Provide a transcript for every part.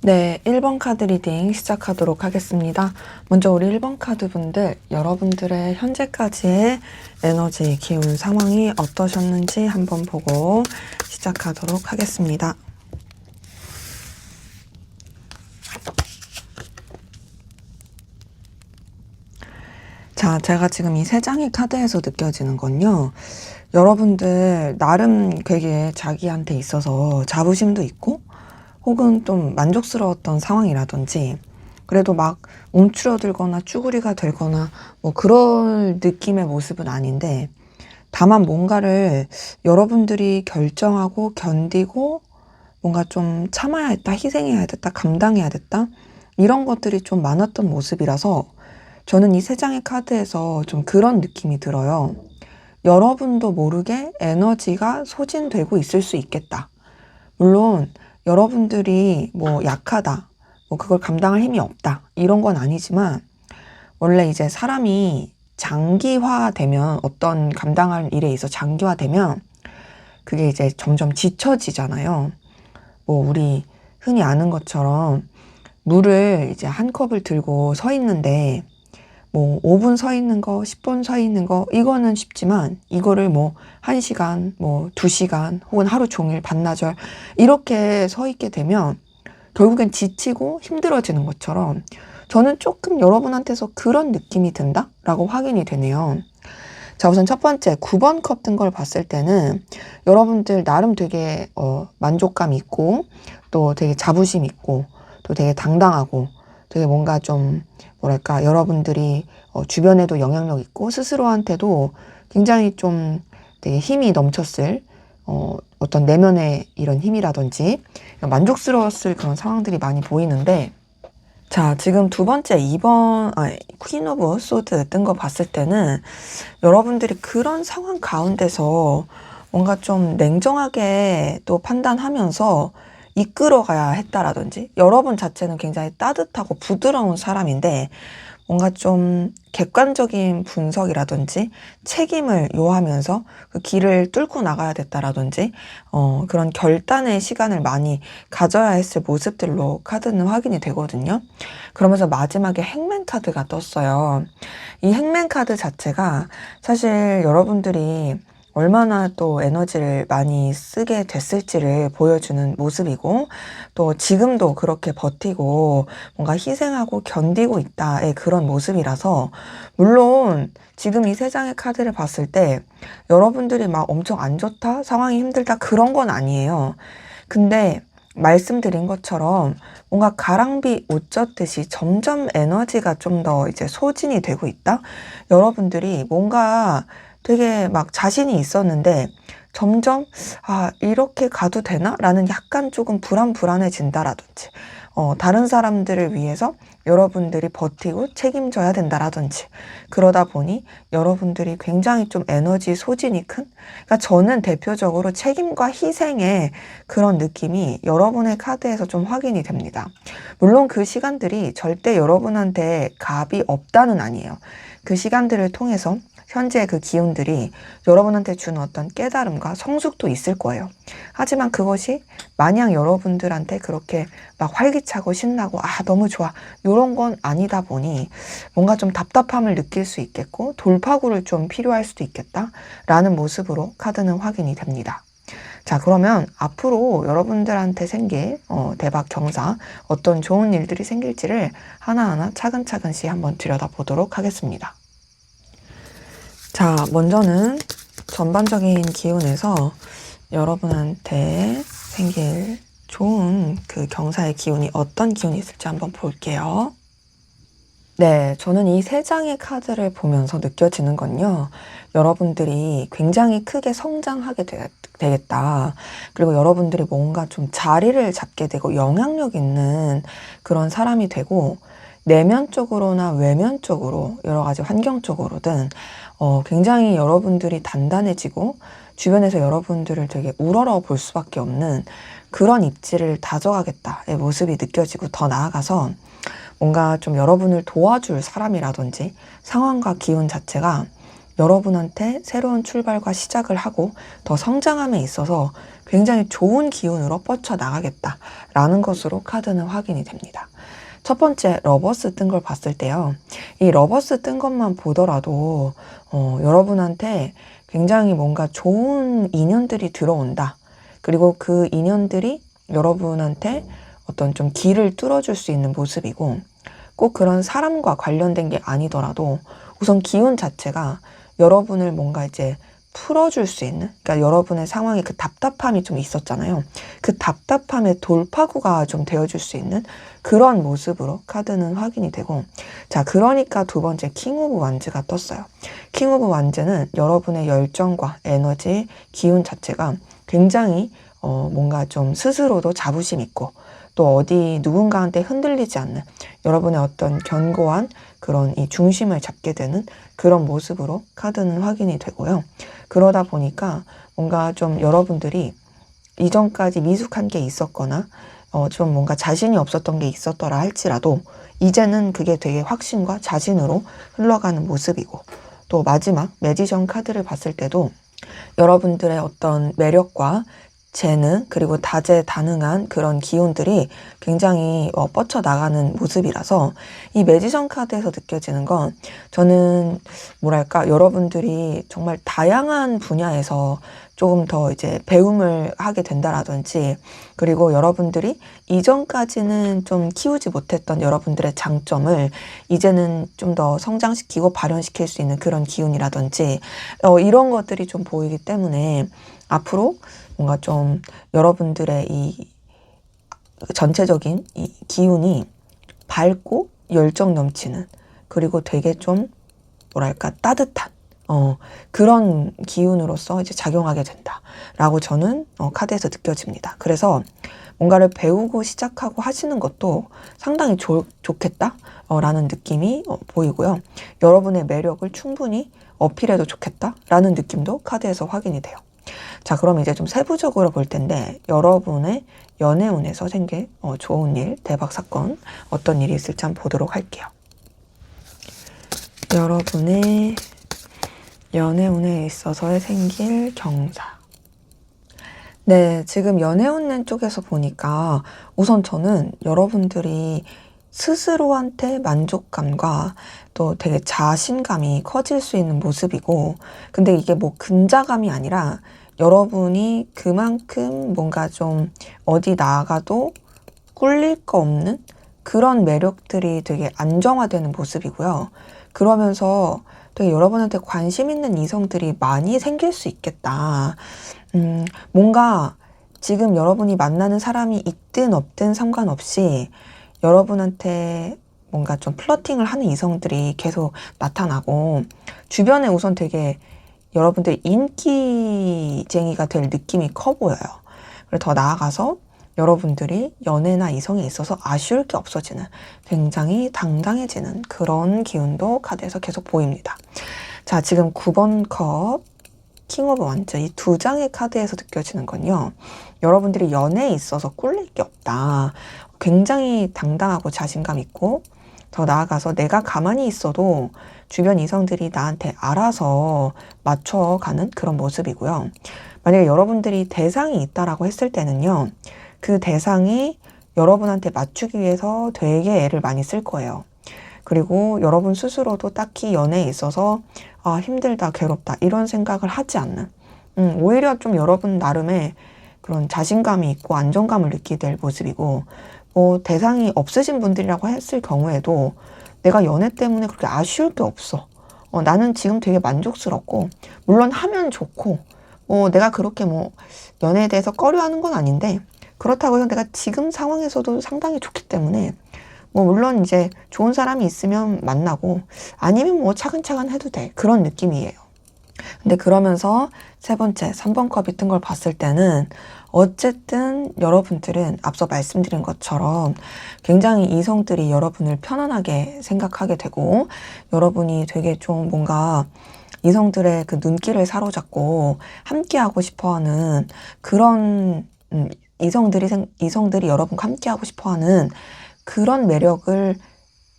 네, 1번 카드 리딩 시작하도록 하겠습니다. 먼저 우리 1번 카드 분들, 여러분들의 현재까지의 에너지, 기운, 상황이 어떠셨는지 한번 보고 시작하도록 하겠습니다. 자, 제가 지금 이 세 장의 카드에서 느껴지는 건요. 여러분들 나름 되게 자기한테 있어서 자부심도 있고 혹은 좀 만족스러웠던 상황이라든지 그래도 막 움츠러들거나 쭈구리가 되거나 뭐 그런 느낌의 모습은 아닌데 다만 뭔가를 여러분들이 결정하고 견디고 뭔가 좀 참아야 했다, 희생해야 됐다, 감당해야 됐다 이런 것들이 좀 많았던 모습이라서 저는 이 세 장의 카드에서 좀 그런 느낌이 들어요. 여러분도 모르게 에너지가 소진되고 있을 수 있겠다. 물론 여러분들이 뭐 약하다, 뭐 그걸 감당할 힘이 없다 이런 건 아니지만 원래 이제 사람이 장기화되면 어떤 감당할 일에 있어 장기화되면 그게 이제 점점 지쳐지잖아요. 뭐 우리 흔히 아는 것처럼 물을 이제 한 컵을 들고 서 있는데 뭐 5분 서 있는 거, 10분 서 있는 거 이거는 쉽지만 이거를 뭐 1시간, 뭐 2시간 혹은 하루 종일 반나절 이렇게 서 있게 되면 결국엔 지치고 힘들어지는 것처럼 저는 조금 여러분한테서 그런 느낌이 든다라고 확인이 되네요. 자, 우선 첫 번째 9번 컵 든 걸 봤을 때는 여러분들 나름 되게 만족감 있고 또 되게 자부심 있고 또 되게 당당하고 되게 뭔가 좀 뭐랄까 여러분들이 주변에도 영향력 있고 스스로한테도 굉장히 좀 되게 힘이 넘쳤을 어떤 내면의 이런 힘이라든지 만족스러웠을 그런 상황들이 많이 보이는데 자, 지금 두 번째 2번 퀸 오브 소드 뜬 거 봤을 때는 여러분들이 그런 상황 가운데서 뭔가 좀 냉정하게 또 판단하면서 이끌어가야 했다라든지 여러분 자체는 굉장히 따뜻하고 부드러운 사람인데 뭔가 좀 객관적인 분석이라든지 책임을 요하면서 그 길을 뚫고 나가야 됐다라든지 그런 결단의 시간을 많이 가져야 했을 모습들로 카드는 확인이 되거든요. 그러면서 마지막에 행맨 카드가 떴어요. 이 행맨 카드 자체가 사실 여러분들이 얼마나 또 에너지를 많이 쓰게 됐을지를 보여주는 모습이고 또 지금도 그렇게 버티고 뭔가 희생하고 견디고 있다의 그런 모습이라서 물론 지금 이 세 장의 카드를 봤을 때 여러분들이 막 엄청 안 좋다, 상황이 힘들다 그런 건 아니에요. 근데 말씀드린 것처럼 뭔가 가랑비 옷 젖듯이 점점 에너지가 좀 더 이제 소진이 되고 있다? 여러분들이 뭔가 되게 막 자신이 있었는데 점점 이렇게 가도 되나? 라는 약간 조금 불안해진다라든지 다른 사람들을 위해서 여러분들이 버티고 책임져야 된다라든지 그러다 보니 여러분들이 굉장히 좀 에너지 소진이 큰 그러니까 저는 대표적으로 책임과 희생의 그런 느낌이 여러분의 카드에서 좀 확인이 됩니다. 물론 그 시간들이 절대 여러분한테 값이 없다는 아니에요. 그 시간들을 통해서 현재 그 기운들이 여러분한테 주는 어떤 깨달음과 성숙도 있을 거예요. 하지만 그것이 마냥 여러분들한테 그렇게 막 활기차고 신나고 너무 좋아 이런 건 아니다 보니 뭔가 좀 답답함을 느낄 수 있겠고 돌파구를 좀 필요할 수도 있겠다라는 모습으로 카드는 확인이 됩니다. 자, 그러면 앞으로 여러분들한테 생길 대박 경사 어떤 좋은 일들이 생길지를 하나하나 차근차근씩 한번 들여다보도록 하겠습니다. 자, 먼저는 전반적인 기운에서 여러분한테 생길 좋은 그 경사의 기운이 어떤 기운이 있을지 한번 볼게요. 네, 저는 이 세 장의 카드를 보면서 느껴지는 건요. 여러분들이 굉장히 크게 성장하게 되겠다. 그리고 여러분들이 뭔가 좀 자리를 잡게 되고 영향력 있는 그런 사람이 되고 내면적으로나 외면적으로 여러 가지 환경적으로든 굉장히 여러분들이 단단해지고 주변에서 여러분들을 되게 우러러 볼 수밖에 없는 그런 입지를 다져가겠다의 모습이 느껴지고 더 나아가서 뭔가 좀 여러분을 도와줄 사람이라든지 상황과 기운 자체가 여러분한테 새로운 출발과 시작을 하고 더 성장함에 있어서 굉장히 좋은 기운으로 뻗쳐나가겠다라는 것으로 카드는 확인이 됩니다. 첫 번째 러버스 뜬 걸 봤을 때요. 이 러버스 뜬 것만 보더라도 여러분한테 굉장히 뭔가 좋은 인연들이 들어온다. 그리고 그 인연들이 여러분한테 어떤 좀 길을 뚫어줄 수 있는 모습이고, 꼭 그런 사람과 관련된 게 아니더라도 우선 기운 자체가 여러분을 뭔가 이제 풀어줄 수 있는, 그러니까 여러분의 상황에 그 답답함이 좀 있었잖아요. 그 답답함의 돌파구가 좀 되어줄 수 있는 그런 모습으로 카드는 확인이 되고, 자, 그러니까 두 번째 킹 오브 완즈가 떴어요. 킹 오브 완즈는 여러분의 열정과 에너지, 기운 자체가 굉장히 뭔가 좀 스스로도 자부심 있고, 또 어디 누군가한테 흔들리지 않는 여러분의 어떤 견고한 그런 이 중심을 잡게 되는 그런 모습으로 카드는 확인이 되고요. 그러다 보니까 뭔가 좀 여러분들이 이전까지 미숙한 게 있었거나 좀 뭔가 자신이 없었던 게 있었더라 할지라도 이제는 그게 되게 확신과 자신으로 흘러가는 모습이고, 또 마지막 매지션 카드를 봤을 때도 여러분들의 어떤 매력과 재능, 그리고 다재다능한 그런 기운들이 굉장히 뻗쳐나가는 모습이라서 이 매지션 카드에서 느껴지는 건, 저는 뭐랄까, 여러분들이 정말 다양한 분야에서 조금 더 이제 배움을 하게 된다라든지, 그리고 여러분들이 이전까지는 좀 키우지 못했던 여러분들의 장점을 이제는 좀 더 성장시키고 발현시킬 수 있는 그런 기운이라든지 이런 것들이 좀 보이기 때문에 앞으로 뭔가 좀 여러분들의 이 전체적인 이 기운이 밝고 열정 넘치는, 그리고 되게 좀 뭐랄까 따뜻한 그런 기운으로서 이제 작용하게 된다라고 저는 카드에서 느껴집니다. 그래서 뭔가를 배우고 시작하고 하시는 것도 상당히 좋겠다라는 느낌이 보이고요. 여러분의 매력을 충분히 어필해도 좋겠다라는 느낌도 카드에서 확인이 돼요. 자, 그럼 이제 좀 세부적으로 볼 텐데, 여러분의 연애운에서 생길 좋은 일, 대박 사건, 어떤 일이 있을지 한번 보도록 할게요. 여러분의 연애운에 있어서 생길 경사. 네, 지금 연애운년 쪽에서 보니까 우선 저는 여러분들이 스스로한테 만족감과 또 되게 자신감이 커질 수 있는 모습이고, 근데 이게 뭐 근자감이 아니라 여러분이 그만큼 뭔가 좀 어디 나가도 꿀릴 거 없는 그런 매력들이 되게 안정화되는 모습이고요. 그러면서 되게 여러분한테 관심 있는 이성들이 많이 생길 수 있겠다. 뭔가 지금 여러분이 만나는 사람이 있든 없든 상관없이 여러분한테 뭔가 좀 플러팅을 하는 이성들이 계속 나타나고, 주변에 우선 되게 여러분들 인기쟁이가 될 느낌이 커 보여요. 그리고 더 나아가서 여러분들이 연애나 이성에 있어서 아쉬울 게 없어지는, 굉장히 당당해지는 그런 기운도 카드에서 계속 보입니다. 자, 지금 9번 컵, 킹 오브 완즈, 이 두 장의 카드에서 느껴지는 건요, 여러분들이 연애에 있어서 꿀릴 게 없다. 굉장히 당당하고 자신감 있고, 더 나아가서 내가 가만히 있어도 주변 이성들이 나한테 알아서 맞춰가는 그런 모습이고요. 만약에 여러분들이 대상이 있다라고 했을 때는요, 그 대상이 여러분한테 맞추기 위해서 되게 애를 많이 쓸 거예요. 그리고 여러분 스스로도 딱히 연애에 있어서 힘들다, 괴롭다 이런 생각을 하지 않는, 오히려 좀 여러분 나름의 그런 자신감이 있고 안정감을 느끼게 될 모습이고, 대상이 없으신 분들이라고 했을 경우에도 내가 연애 때문에 그렇게 아쉬울 게 없어. 나는 지금 되게 만족스럽고, 물론 하면 좋고, 내가 그렇게 연애에 대해서 꺼려하는 건 아닌데, 그렇다고 해서 내가 지금 상황에서도 상당히 좋기 때문에, 물론 이제 좋은 사람이 있으면 만나고, 아니면 차근차근 해도 돼. 그런 느낌이에요. 근데 그러면서 세 번째, 3번 컵이 뜬 걸 봤을 때는, 어쨌든 여러분들은 앞서 말씀드린 것처럼 굉장히 이성들이 여러분을 편안하게 생각하게 되고, 여러분이 되게 좀 뭔가 이성들의 그 눈길을 사로잡고 함께하고 싶어하는 그런 이성들이 여러분과 함께하고 싶어하는 그런 매력을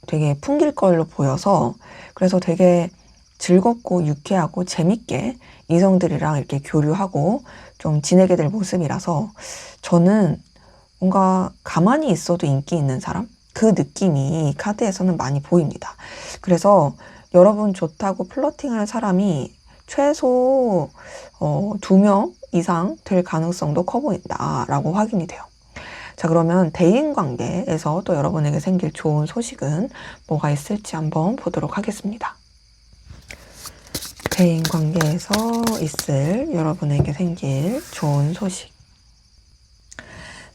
되게 풍길 걸로 보여서, 그래서 되게 즐겁고 유쾌하고 재밌게 이성들이랑 이렇게 교류하고 좀 지내게 될 모습이라서 저는 뭔가 가만히 있어도 인기 있는 사람? 그 느낌이 카드에서는 많이 보입니다. 그래서 여러분 좋다고 플러팅하는 사람이 최소 2명 이상 될 가능성도 커 보인다라고 확인이 돼요. 자, 그러면 대인관계에서 또 여러분에게 생길 좋은 소식은 뭐가 있을지 한번 보도록 하겠습니다. 대인관계에서 있을 여러분에게 생길 좋은 소식.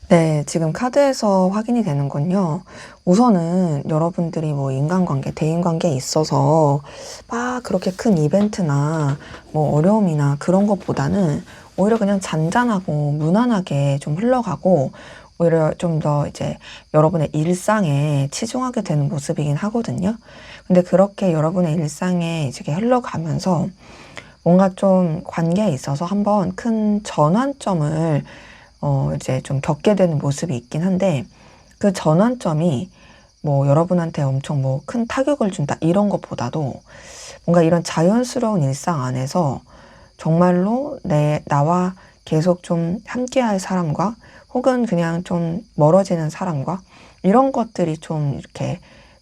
네, 지금 카드에서 확인이 되는 건요. 우선은 여러분들이 뭐 인간관계, 대인관계에 있어서 막 그렇게 큰 이벤트나 뭐 어려움이나 그런 것보다는 오히려 그냥 잔잔하고 무난하게 좀 흘러가고 오히려 좀 더 이제 여러분의 일상에 치중하게 되는 모습이긴 하거든요. 근데 그렇게 여러분의 일상에 이제 흘러가면서 뭔가 좀 관계에 있어서 한번 큰 전환점을 이제 좀 겪게 되는 모습이 있긴 한데 그 전환점이 뭐 여러분한테 엄청 뭐 큰 타격을 준다 이런 것보다도 뭔가 이런 자연스러운 일상 안에서 정말로 나와 계속 좀 함께할 사람과 혹은 그냥 좀 멀어지는 사람과 이런 것들이 좀 이렇게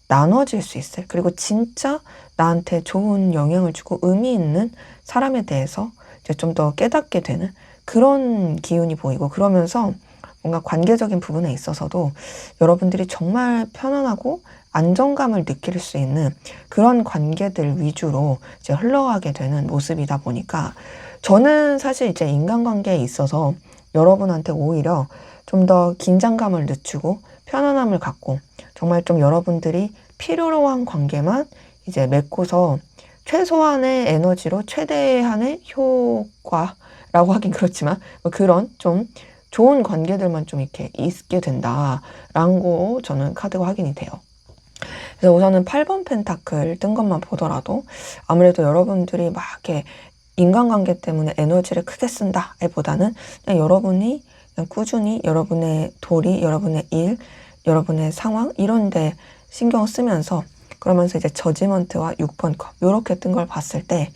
나눠질 수 있어요. 그리고 진짜 나한테 좋은 영향을 주고 의미 있는 사람에 대해서 이제 좀 더 깨닫게 되는 그런 기운이 보이고 그러면서 뭔가 관계적인 부분에 있어서도 여러분들이 정말 편안하고 안정감을 느낄 수 있는 그런 관계들 위주로 이제 흘러가게 되는 모습이다 보니까 저는 사실 이제 인간관계에 있어서 여러분한테 오히려 좀 더 긴장감을 늦추고 편안함을 갖고 정말 좀 여러분들이 필요로 한 관계만 이제 맺고서 최소한의 에너지로 최대한의 효과라고 하긴 그렇지만 그런 좀 좋은 관계들만 좀 이렇게 있게 된다라는 거 저는 카드가 확인이 돼요. 그래서 우선은 8번 펜타클 뜬 것만 보더라도 아무래도 여러분들이 막 이렇게 인간관계 때문에 에너지를 크게 쓴다보다는 그냥 여러분이 그냥 꾸준히 여러분의 도리, 여러분의 일, 여러분의 상황 이런 데 신경 쓰면서 그러면서 이제 저지먼트와 6번 컵 이렇게 뜬 걸 봤을 때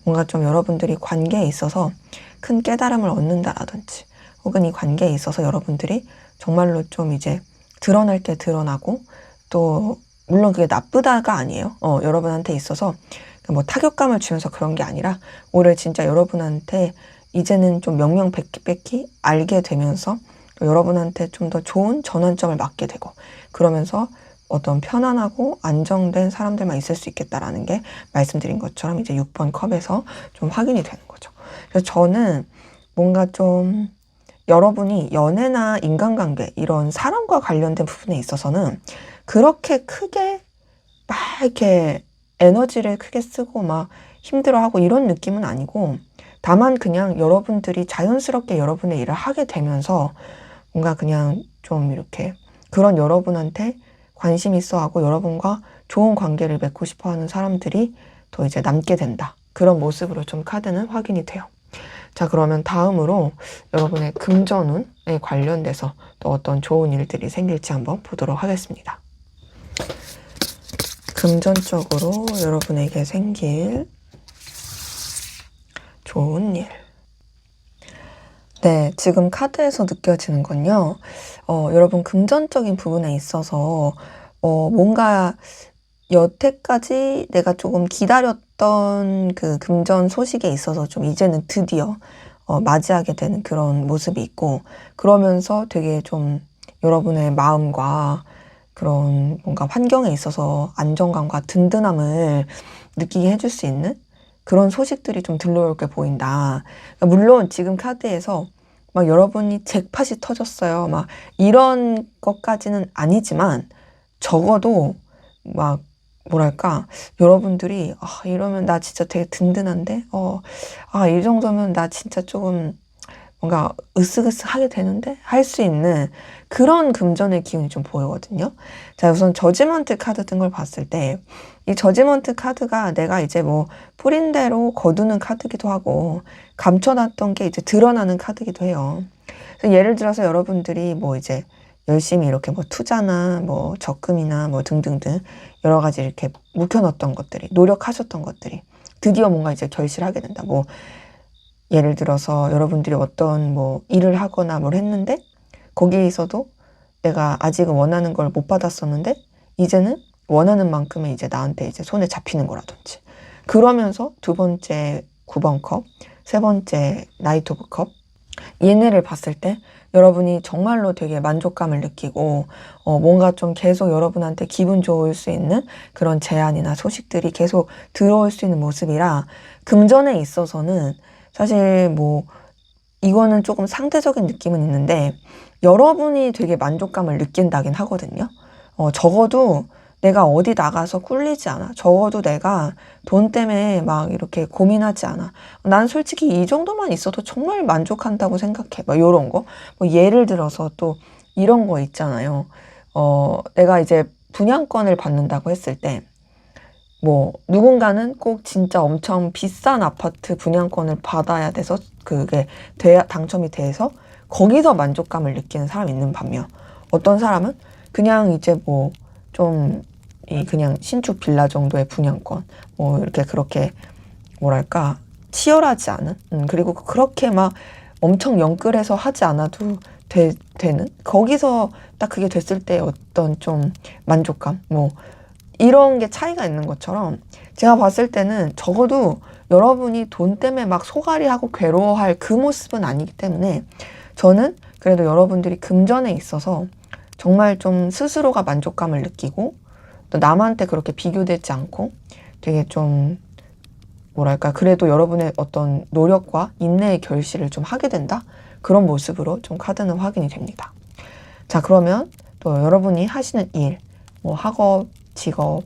뭔가 좀 여러분들이 관계에 있어서 큰 깨달음을 얻는다라든지 혹은 이 관계에 있어서 여러분들이 정말로 좀 이제 드러날 게 드러나고 또 물론 그게 나쁘다가 아니에요. 여러분한테 있어서 뭐 타격감을 주면서 그런 게 아니라 오히려 진짜 여러분한테 이제는 좀 명명백백히 알게 되면서 여러분한테 좀 더 좋은 전환점을 맞게 되고 그러면서 어떤 편안하고 안정된 사람들만 있을 수 있겠다라는 게 말씀드린 것처럼 이제 6번 컵에서 좀 확인이 되는 거죠. 그래서 저는 뭔가 좀 여러분이 연애나 인간관계 이런 사람과 관련된 부분에 있어서는 그렇게 크게 막 이렇게 에너지를 크게 쓰고 막 힘들어하고 이런 느낌은 아니고 다만 그냥 여러분들이 자연스럽게 여러분의 일을 하게 되면서 뭔가 그냥 좀 이렇게 그런 여러분한테 관심 있어 하고 여러분과 좋은 관계를 맺고 싶어 하는 사람들이 더 이제 남게 된다. 그런 모습으로 좀 카드는 확인이 돼요. 자, 그러면 다음으로 여러분의 금전운에 관련돼서 또 어떤 좋은 일들이 생길지 한번 보도록 하겠습니다. 금전적으로 여러분에게 생길 좋은 일. 네, 지금 카드에서 느껴지는 건요. 여러분 금전적인 부분에 있어서 뭔가 여태까지 내가 조금 기다렸던 그 금전 소식에 있어서 좀 이제는 드디어 맞이하게 되는 그런 모습이 있고 그러면서 되게 좀 여러분의 마음과 그런 뭔가 환경에 있어서 안정감과 든든함을 느끼게 해줄 수 있는 그런 소식들이 좀 들려올 게 보인다. 물론 지금 카드에서 막 여러분이 잭팟이 터졌어요. 막 이런 것까지는 아니지만 적어도 막 뭐랄까 여러분들이 이러면 나 진짜 되게 든든한데 이 정도면 나 진짜 조금 뭔가 으쓱으쓱하게 되는데 할 수 있는 그런 금전의 기운이 좀 보이거든요. 자, 우선 저지먼트 카드 뜬 걸 봤을 때 이 저지먼트 카드가 내가 이제 뭐 뿌린 대로 거두는 카드기도 하고 감춰놨던 게 이제 드러나는 카드기도 해요. 그래서 예를 들어서 여러분들이 뭐 이제 열심히 이렇게 뭐 투자나 뭐 적금이나 뭐 등등등 여러 가지 이렇게 묵혀놓었던 것들이 노력하셨던 것들이 드디어 뭔가 이제 결실하게 된다. 뭐 예를 들어서 여러분들이 어떤 뭐 일을 하거나 뭘 했는데 거기에서도 내가 아직은 원하는 걸 못 받았었는데 이제는 원하는 만큼의 이제 나한테 이제 손에 잡히는 거라든지, 그러면서 두 번째 9번 컵, 세 번째 나이트 오브 컵, 얘네를 봤을 때 여러분이 정말로 되게 만족감을 느끼고 뭔가 좀 계속 여러분한테 기분 좋을 수 있는 그런 제안이나 소식들이 계속 들어올 수 있는 모습이라, 금전에 있어서는 사실 뭐 이거는 조금 상대적인 느낌은 있는데 여러분이 되게 만족감을 느낀다긴 하거든요. 적어도 내가 어디 나가서 꿀리지 않아. 적어도 내가 돈 때문에 막 이렇게 고민하지 않아. 난 솔직히 이 정도만 있어도 정말 만족한다고 생각해. 막 요런 거. 뭐 예를 들어서 또 이런 거 있잖아요. 내가 이제 분양권을 받는다고 했을 때, 뭐 누군가는 꼭 진짜 엄청 비싼 아파트 분양권을 받아야 돼서 그게 당첨이 돼서 거기서 만족감을 느끼는 사람이 있는 반면, 어떤 사람은 그냥 이제 뭐 좀 그냥 신축 빌라 정도의 분양권, 뭐 이렇게 그렇게 뭐랄까 치열하지 않은, 그리고 그렇게 막 엄청 영끌해서 하지 않아도 되는, 거기서 딱 그게 됐을 때 어떤 좀 만족감, 뭐 이런 게 차이가 있는 것처럼, 제가 봤을 때는 적어도 여러분이 돈 때문에 막 소갈이하고 괴로워할 그 모습은 아니기 때문에, 저는 그래도 여러분들이 금전에 있어서 정말 좀 스스로가 만족감을 느끼고 또 남한테 그렇게 비교되지 않고 되게 좀 뭐랄까 그래도 여러분의 어떤 노력과 인내의 결실을 좀 하게 된다, 그런 모습으로 좀 카드는 확인이 됩니다. 자, 그러면 또 여러분이 하시는 일, 뭐 학업, 직업,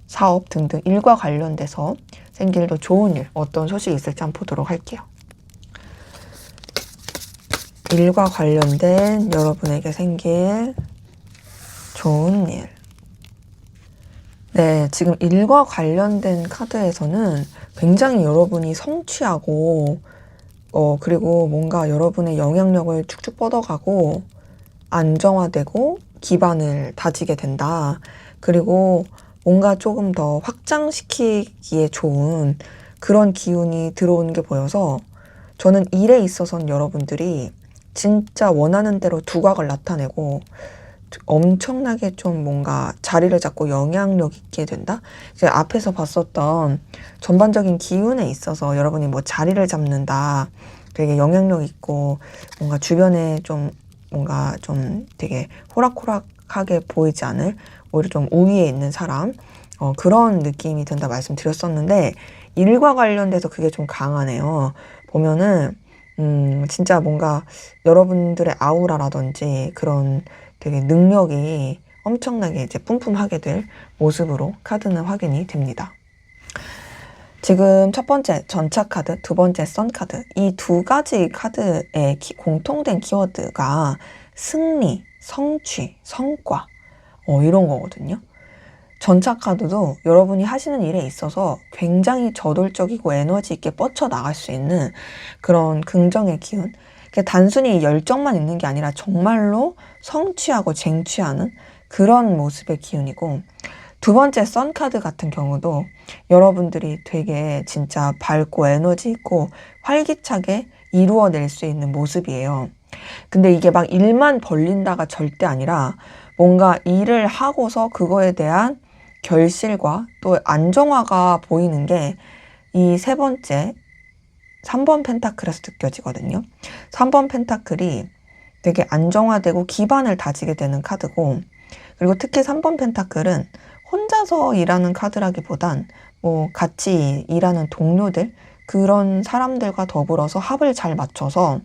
사업 등등 일과 관련돼서 생길 더 좋은 일, 어떤 소식이 있을지 한번 보도록 할게요. 일과 관련된 여러분에게 생길 좋은 일. 네, 지금 일과 관련된 카드에서는 굉장히 여러분이 성취하고 그리고 뭔가 여러분의 영향력을 축축 뻗어가고 안정화되고 기반을 다지게 된다. 그리고 뭔가 조금 더 확장시키기에 좋은 그런 기운이 들어오는 게 보여서, 저는 일에 있어서는 여러분들이 진짜 원하는 대로 두각을 나타내고 엄청나게 좀 뭔가 자리를 잡고 영향력 있게 된다? 이제 앞에서 봤었던 전반적인 기운에 있어서 여러분이 뭐 자리를 잡는다, 되게 영향력 있고 뭔가 주변에 좀 뭔가 좀 되게 호락호락하게 보이지 않을, 오히려 좀 우위에 있는 사람, 그런 느낌이 든다 말씀드렸었는데, 일과 관련돼서 그게 좀 강하네요. 보면은 진짜 뭔가 여러분들의 아우라라든지 그런 되게 능력이 엄청나게 이제 뿜뿜하게 될 모습으로 카드는 확인이 됩니다. 지금 첫 번째 전차 카드, 두 번째 선 카드, 이 두 가지 카드의 공통된 키워드가 승리, 성취, 성과, 이런 거거든요. 전차 카드도 여러분이 하시는 일에 있어서 굉장히 저돌적이고 에너지 있게 뻗쳐나갈 수 있는 그런 긍정의 기운, 단순히 열정만 있는 게 아니라 정말로 성취하고 쟁취하는 그런 모습의 기운이고, 두 번째 선 카드 같은 경우도 여러분들이 되게 진짜 밝고 에너지 있고 활기차게 이루어낼 수 있는 모습이에요. 근데 이게 막 일만 벌린다가 절대 아니라 뭔가 일을 하고서 그거에 대한 결실과 또 안정화가 보이는 게 이 세 번째 3번 펜타클에서 느껴지거든요. 3번 펜타클이 되게 안정화되고 기반을 다지게 되는 카드고, 그리고 특히 3번 펜타클은 혼자서 일하는 카드라기보단 뭐 같이 일하는 동료들, 그런 사람들과 더불어서 합을 잘 맞춰서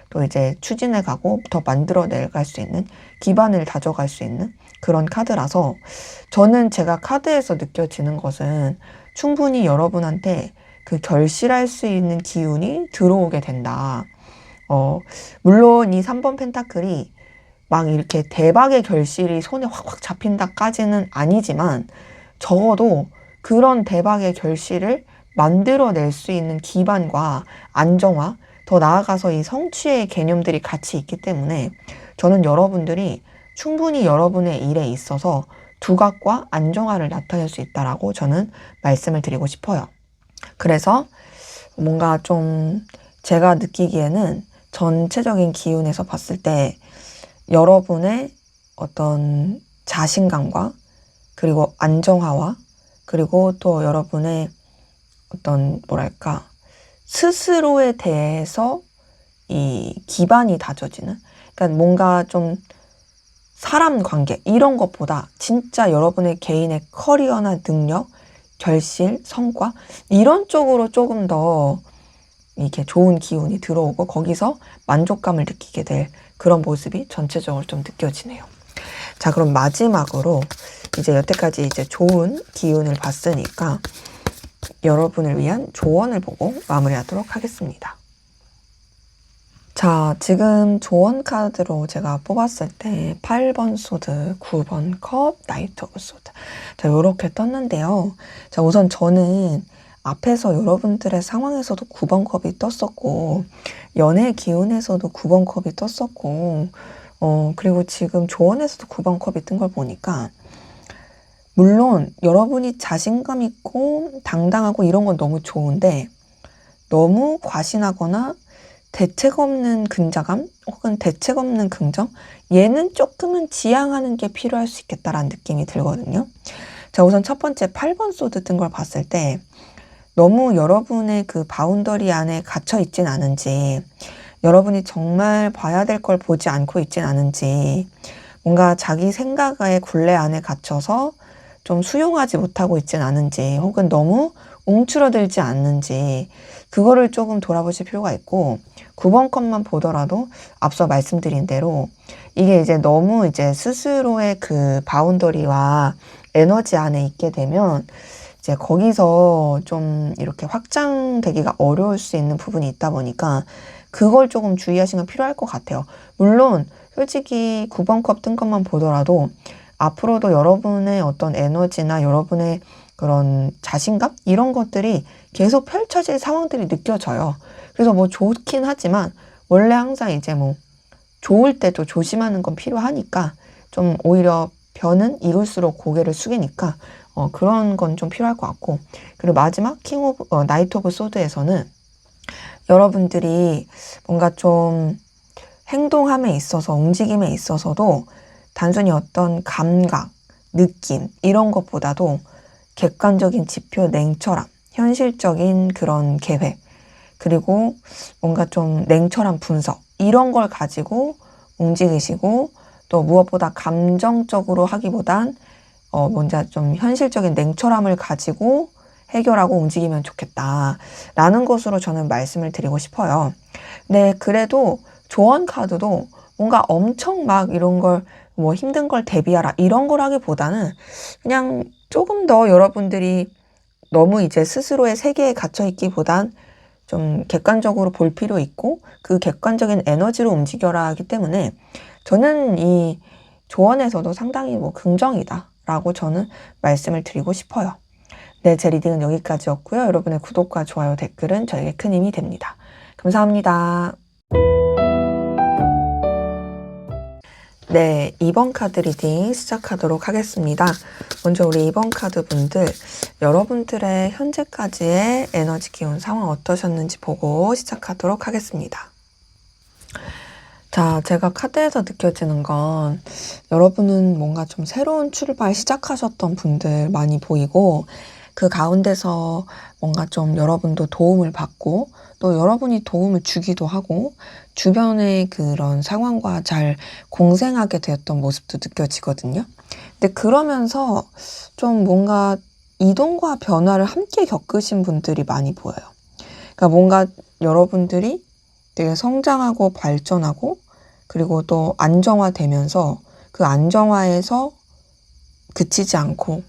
또 이제 추진해 가고 더 만들어내 갈 수 있는, 기반을 다져갈 수 있는 그런 카드라서, 저는 제가 카드에서 느껴지는 것은 충분히 여러분한테 그 결실할 수 있는 기운이 들어오게 된다. 물론 이 3번 펜타클이 막 이렇게 대박의 결실이 손에 확확 잡힌다까지는 아니지만, 적어도 그런 대박의 결실을 만들어낼 수 있는 기반과 안정화, 더 나아가서 이 성취의 개념들이 같이 있기 때문에 저는 여러분들이 충분히 여러분의 일에 있어서 두각과 안정화를 나타낼 수 있다라고 저는 말씀을 드리고 싶어요. 그래서 뭔가 좀 제가 느끼기에는 전체적인 기운에서 봤을 때 여러분의 어떤 자신감과 그리고 안정화와 그리고 또 여러분의 어떤 뭐랄까 스스로에 대해서 이 기반이 다져지는, 그러니까 뭔가 좀 사람 관계 이런 것보다 진짜 여러분의 개인의 커리어나 능력, 결실, 성과 이런 쪽으로 조금 더 이렇게 좋은 기운이 들어오고 거기서 만족감을 느끼게 될 그런 모습이 전체적으로 좀 느껴지네요. 자, 그럼 마지막으로 이제 여태까지 이제 좋은 기운을 봤으니까 여러분을 위한 조언을 보고 마무리하도록 하겠습니다. 자, 지금 조언 카드로 제가 뽑았을 때 8번 소드, 9번 컵, 나이트 오브 소드. 자, 요렇게 떴는데요. 자, 우선 저는 앞에서 여러분들의 상황에서도 9번 컵이 떴었고, 연애 기운에서도 9번 컵이 떴었고, 그리고 지금 조언에서도 9번 컵이 뜬 걸 보니까, 물론 여러분이 자신감 있고 당당하고 이런 건 너무 좋은데, 너무 과신하거나 대책 없는 근자감 혹은 대책 없는 긍정, 얘는 조금은 지양하는 게 필요할 수 있겠다라는 느낌이 들거든요. 자, 우선 첫 번째 8번 소드 뜬 걸 봤을 때 너무 여러분의 그 바운더리 안에 갇혀 있진 않은지, 여러분이 정말 봐야 될 걸 보지 않고 있진 않은지, 뭔가 자기 생각의 굴레 안에 갇혀서 좀 수용하지 못하고 있진 않은지, 혹은 너무 움츠러들지 않는지, 그거를 조금 돌아보실 필요가 있고, 9번 컷만 보더라도 앞서 말씀드린 대로 이게 이제 너무 이제 스스로의 그 바운더리와 에너지 안에 있게 되면 이제 거기서 좀 이렇게 확장되기가 어려울 수 있는 부분이 있다 보니까 그걸 조금 주의하시는 게 필요할 것 같아요. 물론 솔직히 9번 컵 뜬 것만 보더라도 앞으로도 여러분의 어떤 에너지나 여러분의 그런 자신감? 이런 것들이 계속 펼쳐질 상황들이 느껴져요. 그래서 뭐 좋긴 하지만 원래 항상 이제 뭐 좋을 때도 조심하는 건 필요하니까 좀 오히려 변은 이룰수록 고개를 숙이니까 그런 건 좀 필요할 것 같고, 그리고 마지막 나이트 오브 소드에서는 여러분들이 뭔가 좀 행동함에 있어서 움직임에 있어서도 단순히 어떤 감각, 느낌 이런 것보다도 객관적인 지표, 냉철함, 현실적인 그런 계획, 그리고 뭔가 좀 냉철한 분석 이런 걸 가지고 움직이시고, 또 무엇보다 감정적으로 하기보단 뭔가 좀 현실적인 냉철함을 가지고 해결하고 움직이면 좋겠다라는 것으로 저는 말씀을 드리고 싶어요. 네, 그래도 조언 카드도 뭔가 엄청 막 이런 걸 뭐 힘든 걸 대비하라 이런 걸 하기보다는 그냥 조금 더 여러분들이 너무 이제 스스로의 세계에 갇혀 있기보단 좀 객관적으로 볼 필요 있고 그 객관적인 에너지로 움직여라 하기 때문에 저는 이 조언에서도 상당히 뭐 긍정이다라고 저는 말씀을 드리고 싶어요. 네, 제 리딩은 여기까지였고요. 여러분의 구독과 좋아요, 댓글은 저에게 큰 힘이 됩니다. 감사합니다. 네, 2번 카드 리딩 시작하도록 하겠습니다. 먼저 우리 2번 카드 분들, 여러분들의 현재까지의 에너지 기운 상황 어떠셨는지 보고 시작하도록 하겠습니다. 자, 제가 카드에서 느껴지는 건 여러분은 뭔가 좀 새로운 출발 시작하셨던 분들 많이 보이고, 그 가운데서 뭔가 좀 여러분도 도움을 받고 또 여러분이 도움을 주기도 하고 주변의 그런 상황과 잘 공생하게 되었던 모습도 느껴지거든요. 근데 그러면서 좀 뭔가 이동과 변화를 함께 겪으신 분들이 많이 보여요. 그러니까 뭔가 여러분들이 되게 성장하고 발전하고 그리고 또 안정화되면서 그 안정화에서 그치지 않고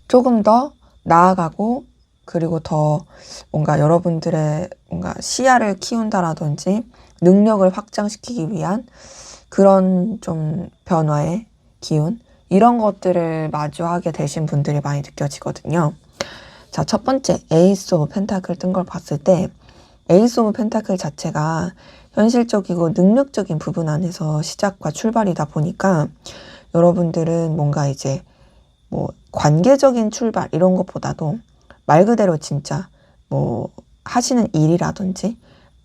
조금 더 나아가고 그리고 더 뭔가 여러분들의 뭔가 시야를 키운다라든지 능력을 확장시키기 위한 그런 좀 변화의 기운 이런 것들을 마주하게 되신 분들이 많이 느껴지거든요. 자, 첫 번째 에이스 오브 펜타클 뜬 걸 봤을 때 에이스 오브 펜타클 자체가 현실적이고 능력적인 부분 안에서 시작과 출발이다 보니까 여러분들은 뭔가 이제 뭐 관계적인 출발 이런 것보다도 말 그대로 진짜 뭐 하시는 일이라든지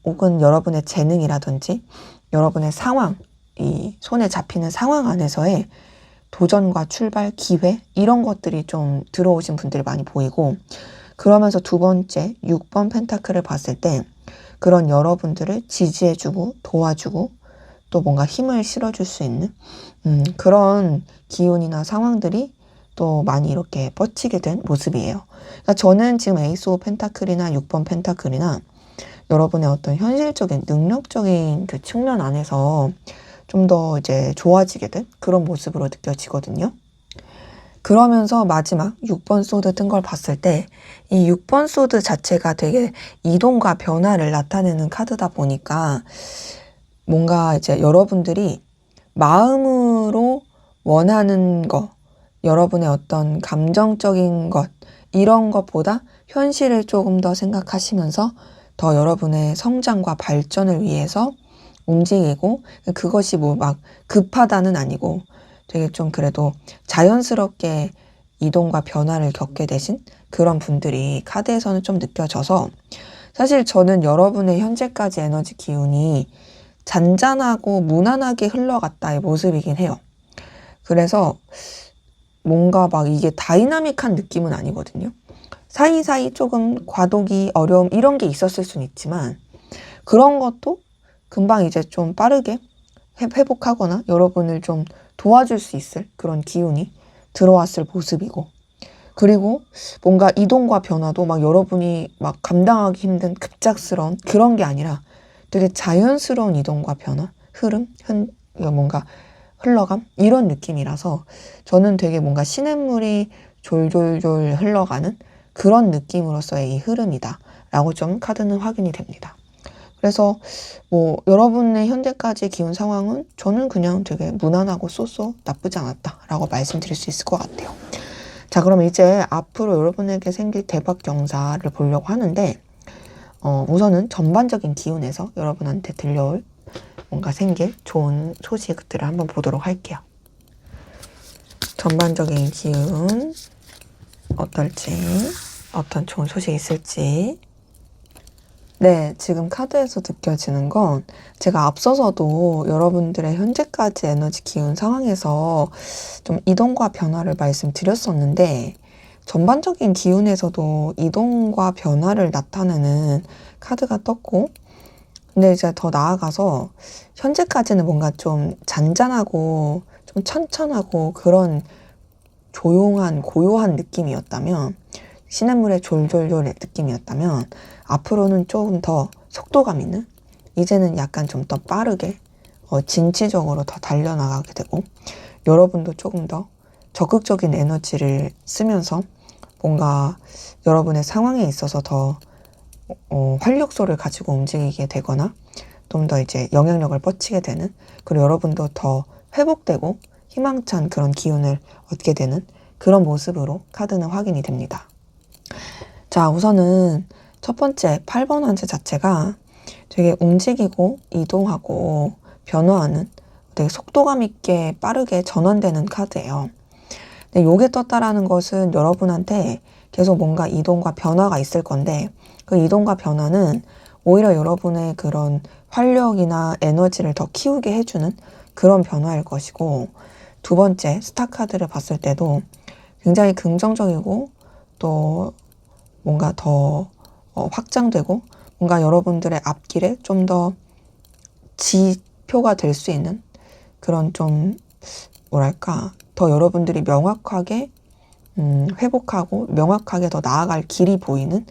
혹은 여러분의 재능이라든지 여러분의 상황, 이 손에 잡히는 상황 안에서의 도전과 출발, 기회 이런 것들이 좀 들어오신 분들이 많이 보이고, 그러면서 두 번째 6번 펜타클을 봤을 때 그런 여러분들을 지지해주고 도와주고 또 뭔가 힘을 실어줄 수 있는 그런 기운이나 상황들이 또 많이 이렇게 뻗치게 된 모습이에요. 그러니까 저는 지금 에이스 오브 펜타클이나 6번 펜타클이나 여러분의 어떤 현실적인 능력적인 그 측면 안에서 좀 더 이제 좋아지게 된 그런 모습으로 느껴지거든요. 그러면서 마지막 6번 소드 뜬 걸 봤을 때 이 6번 소드 자체가 되게 이동과 변화를 나타내는 카드다 보니까 뭔가 이제 여러분들이 마음으로 원하는 거, 여러분의 어떤 감정적인 것, 이런 것보다 현실을 조금 더 생각하시면서 더 여러분의 성장과 발전을 위해서 움직이고, 그것이 뭐 막 급하다는 아니고 되게 좀 그래도 자연스럽게 이동과 변화를 겪게 되신 그런 분들이 카드에서는 좀 느껴져서, 사실 저는 여러분의 현재까지 에너지 기운이 잔잔하고 무난하게 흘러갔다의 모습이긴 해요. 그래서 뭔가 막 이게 다이나믹한 느낌은 아니거든요. 사이사이 조금 과도기, 어려움 이런 게 있었을 수는 있지만 그런 것도 금방 이제 좀 빠르게 회복하거나 여러분을 좀 도와줄 수 있을 그런 기운이 들어왔을 모습이고, 그리고 뭔가 이동과 변화도 막 여러분이 막 감당하기 힘든 급작스러운 그런 게 아니라 되게 자연스러운 이동과 변화, 흐름, 뭔가 흘러감 이런 느낌이라서 저는 되게 뭔가 시냇물이 졸졸졸 흘러가는 그런 느낌으로서의 이 흐름이다 라고 좀 카드는 확인이 됩니다. 그래서 뭐 여러분의 현재까지의 기운 상황은 저는 그냥 되게 무난하고 쏘쏘 나쁘지 않았다 라고 말씀드릴 수 있을 것 같아요. 자, 그럼 이제 앞으로 여러분에게 생길 대박 경사를 보려고 하는데 우선은 전반적인 기운에서 여러분한테 들려올 뭔가 생길 좋은 소식들을 한번 보도록 할게요. 전반적인 기운 어떨지, 어떤 좋은 소식이 있을지. 네, 지금 카드에서 느껴지는 건 제가 앞서서도 여러분들의 현재까지 에너지 기운 상황에서 좀 이동과 변화를 말씀드렸었는데, 전반적인 기운에서도 이동과 변화를 나타내는 카드가 떴고, 근데 이제 더 나아가서 현재까지는 뭔가 좀 잔잔하고 좀 천천하고 그런 조용한 고요한 느낌이었다면, 시냇물의 졸졸졸 느낌이었다면 앞으로는 조금 더 속도감 있는, 이제는 약간 좀 더 빠르게 진취적으로 더 달려나가게 되고, 여러분도 조금 더 적극적인 에너지를 쓰면서 뭔가 여러분의 상황에 있어서 더 활력소를 가지고 움직이게 되거나 좀 더 이제 영향력을 뻗치게 되는, 그리고 여러분도 더 회복되고 희망찬 그런 기운을 얻게 되는 그런 모습으로 카드는 확인이 됩니다. 자, 우선은 첫 번째 8번 환자 자체가 되게 움직이고 이동하고 변화하는, 되게 속도감 있게 빠르게 전환되는 카드예요. 근데 요게 떴다라는 것은 여러분한테 계속 뭔가 이동과 변화가 있을 건데, 그 이동과 변화는 오히려 여러분의 그런 활력이나 에너지를 더 키우게 해주는 그런 변화일 것이고, 두 번째 스타 카드를 봤을 때도 굉장히 긍정적이고 또 뭔가 더 확장되고 뭔가 여러분들의 앞길에 좀 더 지표가 될 수 있는 그런 좀 뭐랄까 더 여러분들이 명확하게 회복하고 명확하게 더 나아갈 길이 보이는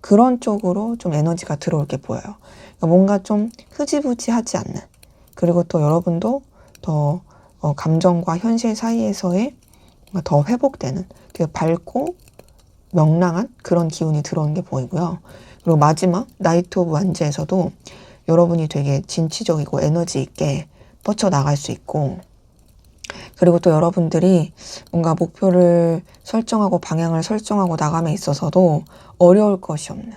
그런 쪽으로 좀 에너지가 들어올 게 보여요. 그러니까 뭔가 좀 흐지부지하지 않는, 그리고 또 여러분도 더 감정과 현실 사이에서의 더 회복되는 되게 밝고 명랑한 그런 기운이 들어오는 게 보이고요. 그리고 마지막 나이트 오브 완즈에서도 여러분이 되게 진취적이고 에너지 있게 뻗쳐나갈 수 있고, 그리고 또 여러분들이 뭔가 목표를 설정하고 방향을 설정하고 나감에 있어서도 어려울 것이 없는,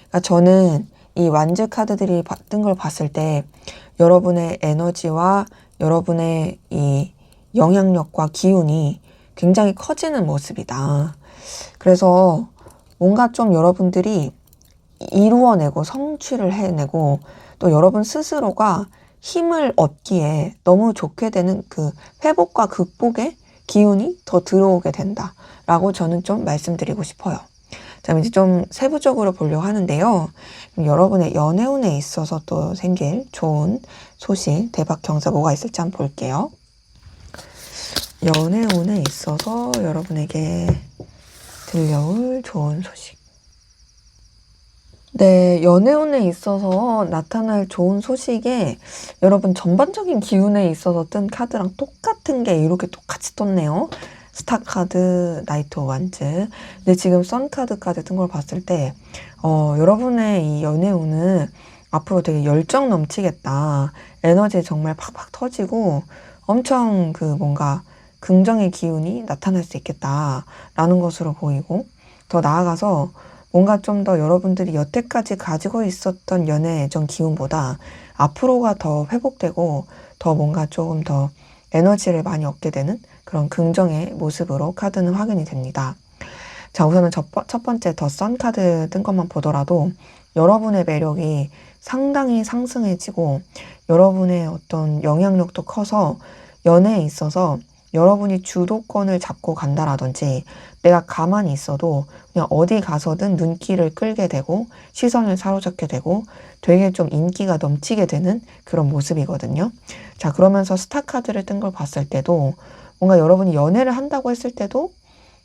그러니까 저는 이 완즈 카드들이 뜬 걸 봤을 때 여러분의 에너지와 여러분의 이 영향력과 기운이 굉장히 커지는 모습이다. 그래서 뭔가 좀 여러분들이 이루어내고 성취를 해내고 또 여러분 스스로가 힘을 얻기에 너무 좋게 되는 그 회복과 극복의 기운이 더 들어오게 된다라고 저는 좀 말씀드리고 싶어요. 자, 이제 좀 세부적으로 보려고 하는데요. 여러분의 연애운에 있어서 또 생길 좋은 소식, 대박 경사 뭐가 있을지 한번 볼게요. 연애운에 있어서 여러분에게 들려올 좋은 소식. 네, 연애운에 있어서 나타날 좋은 소식에 여러분 전반적인 기운에 있어서 뜬 카드랑 똑같은 게 이렇게 똑같이 떴네요. 스타 카드, 나이트 완즈. 근데 지금 선 카드까지 뜬 걸 봤을 때 여러분의 이 연애운은 앞으로 되게 열정 넘치겠다. 에너지 정말 팍팍 터지고 엄청 그 뭔가 긍정의 기운이 나타날 수 있겠다라는 것으로 보이고, 더 나아가서 뭔가 좀 더 여러분들이 여태까지 가지고 있었던 연애 애정 기운보다 앞으로가 더 회복되고 더 뭔가 조금 더 에너지를 많이 얻게 되는 그런 긍정의 모습으로 카드는 확인이 됩니다. 자, 우선은 첫 번째 더 선 카드 뜬 것만 보더라도 여러분의 매력이 상당히 상승해지고 여러분의 어떤 영향력도 커서 연애에 있어서 여러분이 주도권을 잡고 간다라든지 내가 가만히 있어도 그냥 어디 가서든 눈길을 끌게 되고 시선을 사로잡게 되고 되게 좀 인기가 넘치게 되는 그런 모습이거든요. 자, 그러면서 스타 카드를 뜬 걸 봤을 때도 뭔가 여러분이 연애를 한다고 했을 때도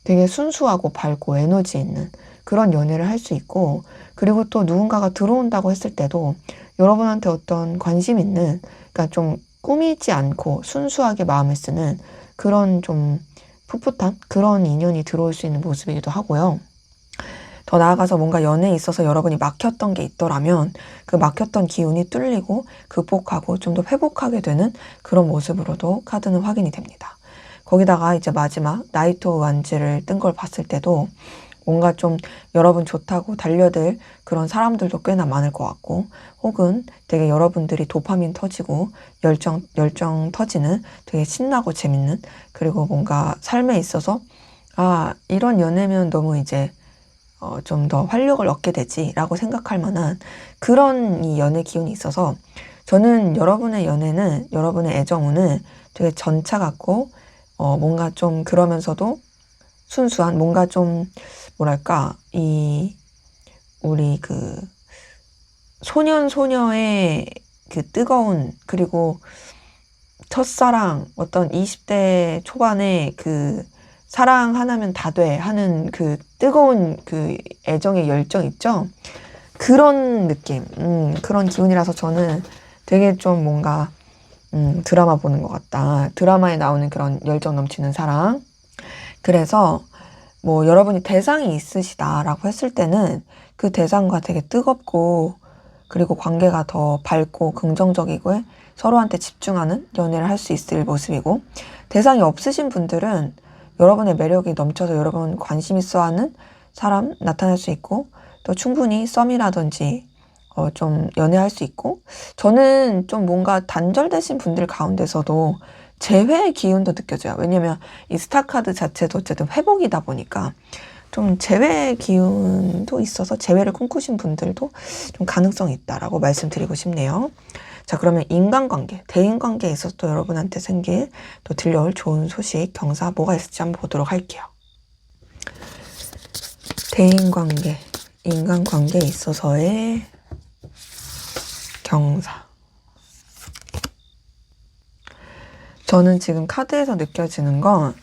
되게 순수하고 밝고 에너지 있는 그런 연애를 할 수 있고, 그리고 또 누군가가 들어온다고 했을 때도 여러분한테 어떤 관심 있는, 그러니까 좀 꾸미지 않고 순수하게 마음을 쓰는 그런 좀 풋풋한 그런 인연이 들어올 수 있는 모습이기도 하고요. 더 나아가서 뭔가 연애에 있어서 여러분이 막혔던 게 있더라면 그 막혔던 기운이 뚫리고 극복하고 좀 더 회복하게 되는 그런 모습으로도 카드는 확인이 됩니다. 거기다가 이제 마지막 나이트 완즈를 뜬 걸 봤을 때도 뭔가 좀 여러분 좋다고 달려들 그런 사람들도 꽤나 많을 것 같고, 혹은 되게 여러분들이 도파민 터지고 열정 터지는 되게 신나고 재밌는, 그리고 뭔가 삶에 있어서 이런 연애면 너무 이제 좀 더 활력을 얻게 되지라고 생각할 만한 그런 이 연애 기운이 있어서, 저는 여러분의 연애는, 여러분의 애정운은 되게 전차 같고 뭔가 좀 그러면서도 순수한, 뭔가 좀 뭐랄까, 우리 그 소녀의 그 뜨거운, 그리고 첫사랑, 어떤 20대 초반에 그 사랑 하나면 다 돼 하는 그 뜨거운 그 애정의 열정 있죠? 그런 느낌, 그런 기운이라서 저는 되게 좀 뭔가 드라마 보는 것 같다. 드라마에 나오는 그런 열정 넘치는 사랑. 그래서 뭐 여러분이 대상이 있으시다라고 했을 때는 그 대상과 되게 뜨겁고, 그리고 관계가 더 밝고 긍정적이고 서로한테 집중하는 연애를 할 수 있을 모습이고, 대상이 없으신 분들은 여러분의 매력이 넘쳐서 여러분 관심 있어 하는 사람 나타날 수 있고, 또 충분히 썸이라든지 좀 연애할 수 있고, 저는 좀 뭔가 단절되신 분들 가운데서도 재회의 기운도 느껴져요. 왜냐면 이 스타 카드 자체도 어쨌든 회복이다 보니까 좀 재회의 기운도 있어서 재회를 꿈꾸신 분들도 좀 가능성이 있다라고 말씀드리고 싶네요. 자, 그러면 인간관계, 대인관계에 있어서 또 여러분한테 생길 또 들려올 좋은 소식, 경사 뭐가 있을지 한번 보도록 할게요. 대인관계, 인간관계에 있어서의 경사. 저는 지금 카드에서 느껴지는 건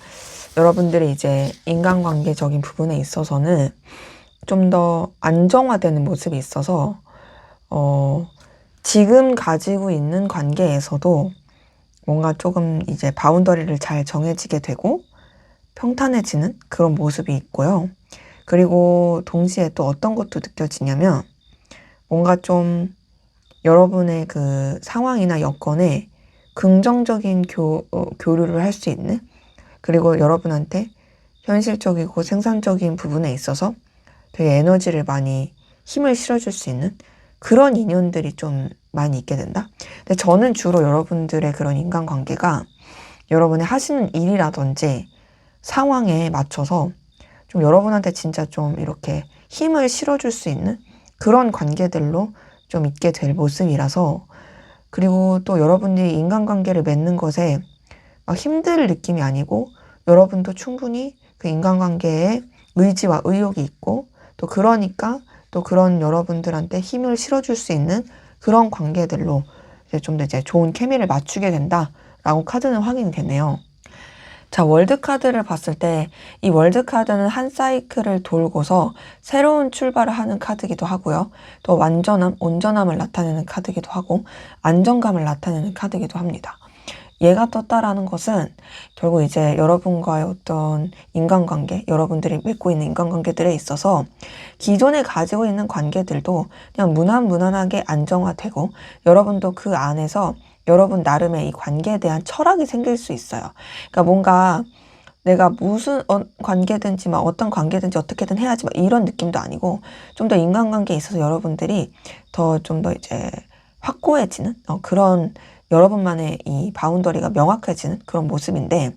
여러분들이 이제 인간관계적인 부분에 있어서는 좀 더 안정화되는 모습이 있어서 지금 가지고 있는 관계에서도 뭔가 조금 이제 바운더리를 잘 정해지게 되고 평탄해지는 그런 모습이 있고요. 그리고 동시에 또 어떤 것도 느껴지냐면 뭔가 좀 여러분의 그 상황이나 여건에 긍정적인 교류를 할 수 있는, 그리고 여러분한테 현실적이고 생산적인 부분에 있어서 되게 에너지를 많이, 힘을 실어줄 수 있는 그런 인연들이 좀 많이 있게 된다. 근데 저는 주로 여러분들의 그런 인간관계가 여러분이 하시는 일이라든지 상황에 맞춰서 좀 여러분한테 진짜 좀 이렇게 힘을 실어줄 수 있는 그런 관계들로 좀 있게 될 모습이라서, 그리고 또 여러분들이 인간관계를 맺는 것에 막 힘들 느낌이 아니고 여러분도 충분히 그 인간관계에 의지와 의욕이 있고 또 그러니까 또 그런 여러분들한테 힘을 실어줄 수 있는 그런 관계들로 이제 좀 더 이제 좋은 케미를 맞추게 된다라고 카드는 확인이 되네요. 자, 월드카드를 봤을 때 이 월드카드는 한 사이클을 돌고서 새로운 출발을 하는 카드기도 하고요. 또 완전함, 온전함을 나타내는 카드기도 하고 안정감을 나타내는 카드기도 합니다. 얘가 떴다라는 것은 결국 이제 여러분과의 어떤 인간관계, 여러분들이 맺고 있는 인간관계들에 있어서 기존에 가지고 있는 관계들도 그냥 무난무난하게 안정화되고 여러분도 그 안에서 여러분 나름의 이 관계에 대한 철학이 생길 수 있어요. 그러니까 뭔가 내가 무슨 관계든지 막 어떤 관계든지 어떻게든 해야지 막 이런 느낌도 아니고 좀 더 인간관계에 있어서 여러분들이 더 좀 더 이제 확고해지는 그런 여러분만의 이 바운더리가 명확해지는 그런 모습인데,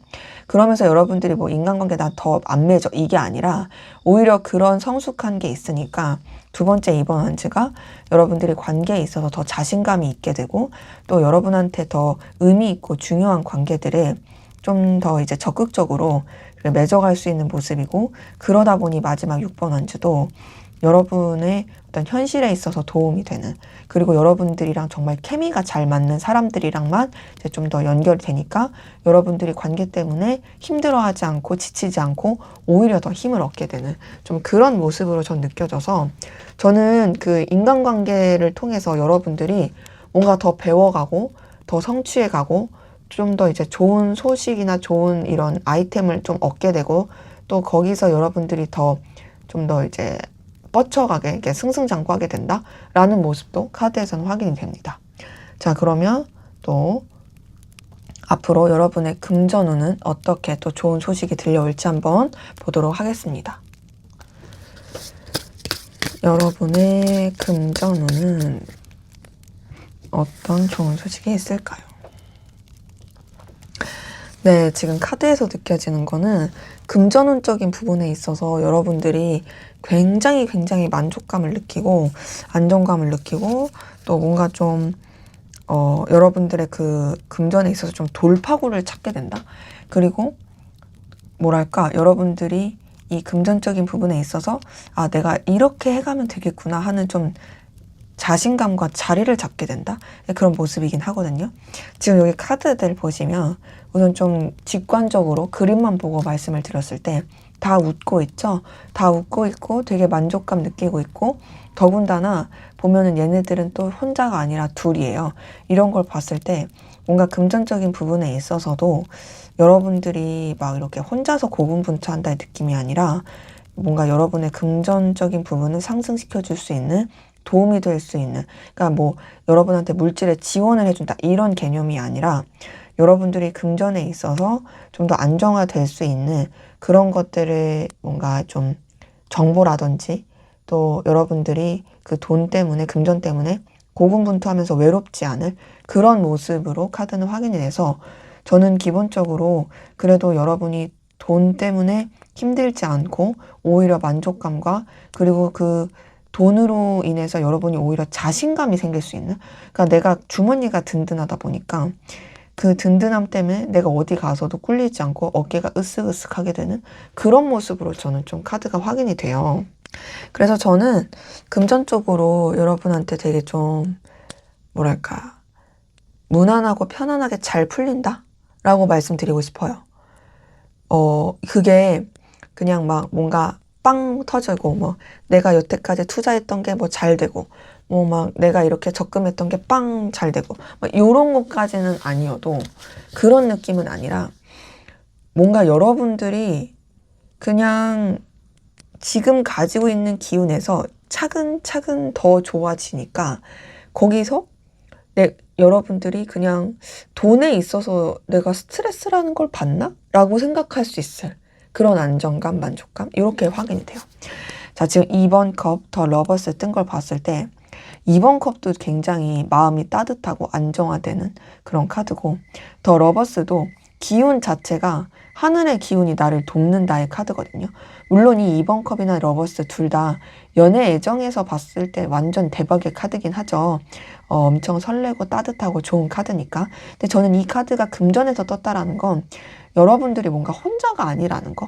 그러면서 여러분들이 뭐 인간관계 나 더 안 맺어 이게 아니라 오히려 그런 성숙한 게 있으니까 두 번째 이번 완즈가 여러분들이 관계에 있어서 더 자신감이 있게 되고 또 여러분한테 더 의미 있고 중요한 관계들을 좀 더 이제 적극적으로 맺어갈 수 있는 모습이고, 그러다 보니 마지막 6번 완즈도 여러분의 어떤 현실에 있어서 도움이 되는, 그리고 여러분들이랑 정말 케미가 잘 맞는 사람들이랑만 이제 좀 더 연결이 되니까 여러분들이 관계 때문에 힘들어하지 않고 지치지 않고 오히려 더 힘을 얻게 되는 좀 그런 모습으로 전 느껴져서, 저는 그 인간관계를 통해서 여러분들이 뭔가 더 배워가고 더 성취해가고 좀 더 이제 좋은 소식이나 좋은 이런 아이템을 좀 얻게 되고 또 거기서 여러분들이 더 좀 더 이제 뻗쳐가게 이렇게 승승장구하게 된다라는 모습도 카드에서는 확인이 됩니다. 자, 그러면 또 앞으로 여러분의 금전운은 어떻게 또 좋은 소식이 들려올지 한번 보도록 하겠습니다. 여러분의 금전운은 어떤 좋은 소식이 있을까요? 네, 지금 카드에서 느껴지는 거는 금전운적인 부분에 있어서 여러분들이 굉장히 만족감을 느끼고 안정감을 느끼고 또 뭔가 좀 여러분들의 그 금전에 있어서 좀 돌파구를 찾게 된다. 그리고 뭐랄까, 여러분들이 이 금전적인 부분에 있어서 아, 내가 이렇게 해가면 되겠구나 하는 좀 자신감과 자리를 잡게 된다. 그런 모습이긴 하거든요. 지금 여기 카드들 보시면 우선 좀 직관적으로 그림만 보고 말씀을 드렸을 때 다 웃고 있죠. 다 웃고 있고 되게 만족감 느끼고 있고, 더군다나 보면은 얘네들은 또 혼자가 아니라 둘이에요. 이런 걸 봤을 때 뭔가 금전적인 부분에 있어서도 여러분들이 막 이렇게 혼자서 고군분투한다는 느낌이 아니라 뭔가 여러분의 금전적인 부분을 상승시켜 줄 수 있는, 도움이 될 수 있는, 그러니까 뭐 여러분한테 물질에 지원을 해준다 이런 개념이 아니라 여러분들이 금전에 있어서 좀 더 안정화될 수 있는 그런 것들을 뭔가 좀 정보라든지 또 여러분들이 그 돈 때문에, 금전 때문에 고군분투하면서 외롭지 않을 그런 모습으로 카드는 확인이 돼서, 저는 기본적으로 그래도 여러분이 돈 때문에 힘들지 않고 오히려 만족감과 그리고 그 돈으로 인해서 여러분이 오히려 자신감이 생길 수 있는, 그러니까 내가 주머니가 든든하다 보니까 그 든든함 때문에 내가 어디 가서도 꿀리지 않고 어깨가 으쓱으쓱하게 되는 그런 모습으로 저는 좀 카드가 확인이 돼요. 그래서 저는 금전적으로 여러분한테 되게 좀 뭐랄까 무난하고 편안하게 잘 풀린다 라고 말씀드리고 싶어요. 그게 그냥 막 뭔가 빵 터지고 뭐 내가 여태까지 투자했던 게 뭐 잘 되고 뭐 막 내가 이렇게 적금했던 게 빵 잘 되고 막 요런 것까지는 아니어도, 그런 느낌은 아니라 뭔가 여러분들이 그냥 지금 가지고 있는 기운에서 차근차근 더 좋아지니까 거기서 여러분들이 그냥 돈에 있어서 내가 스트레스라는 걸 받나? 라고 생각할 수 있을 그런 안정감, 만족감 이렇게 확인이 돼요. 자, 지금 2번 컵 더 러버스 뜬 걸 봤을 때 2번 컵도 굉장히 마음이 따뜻하고 안정화되는 그런 카드고, 더 러버스도 기운 자체가 하늘의 기운이 나를 돕는다의 카드거든요. 물론 이 2번 컵이나 러버스 둘 다 연애 애정에서 봤을 때 완전 대박의 카드긴 하죠. 엄청 설레고 따뜻하고 좋은 카드니까. 근데 저는 이 카드가 금전에서 떴다라는 건 여러분들이 뭔가 혼자가 아니라는 거,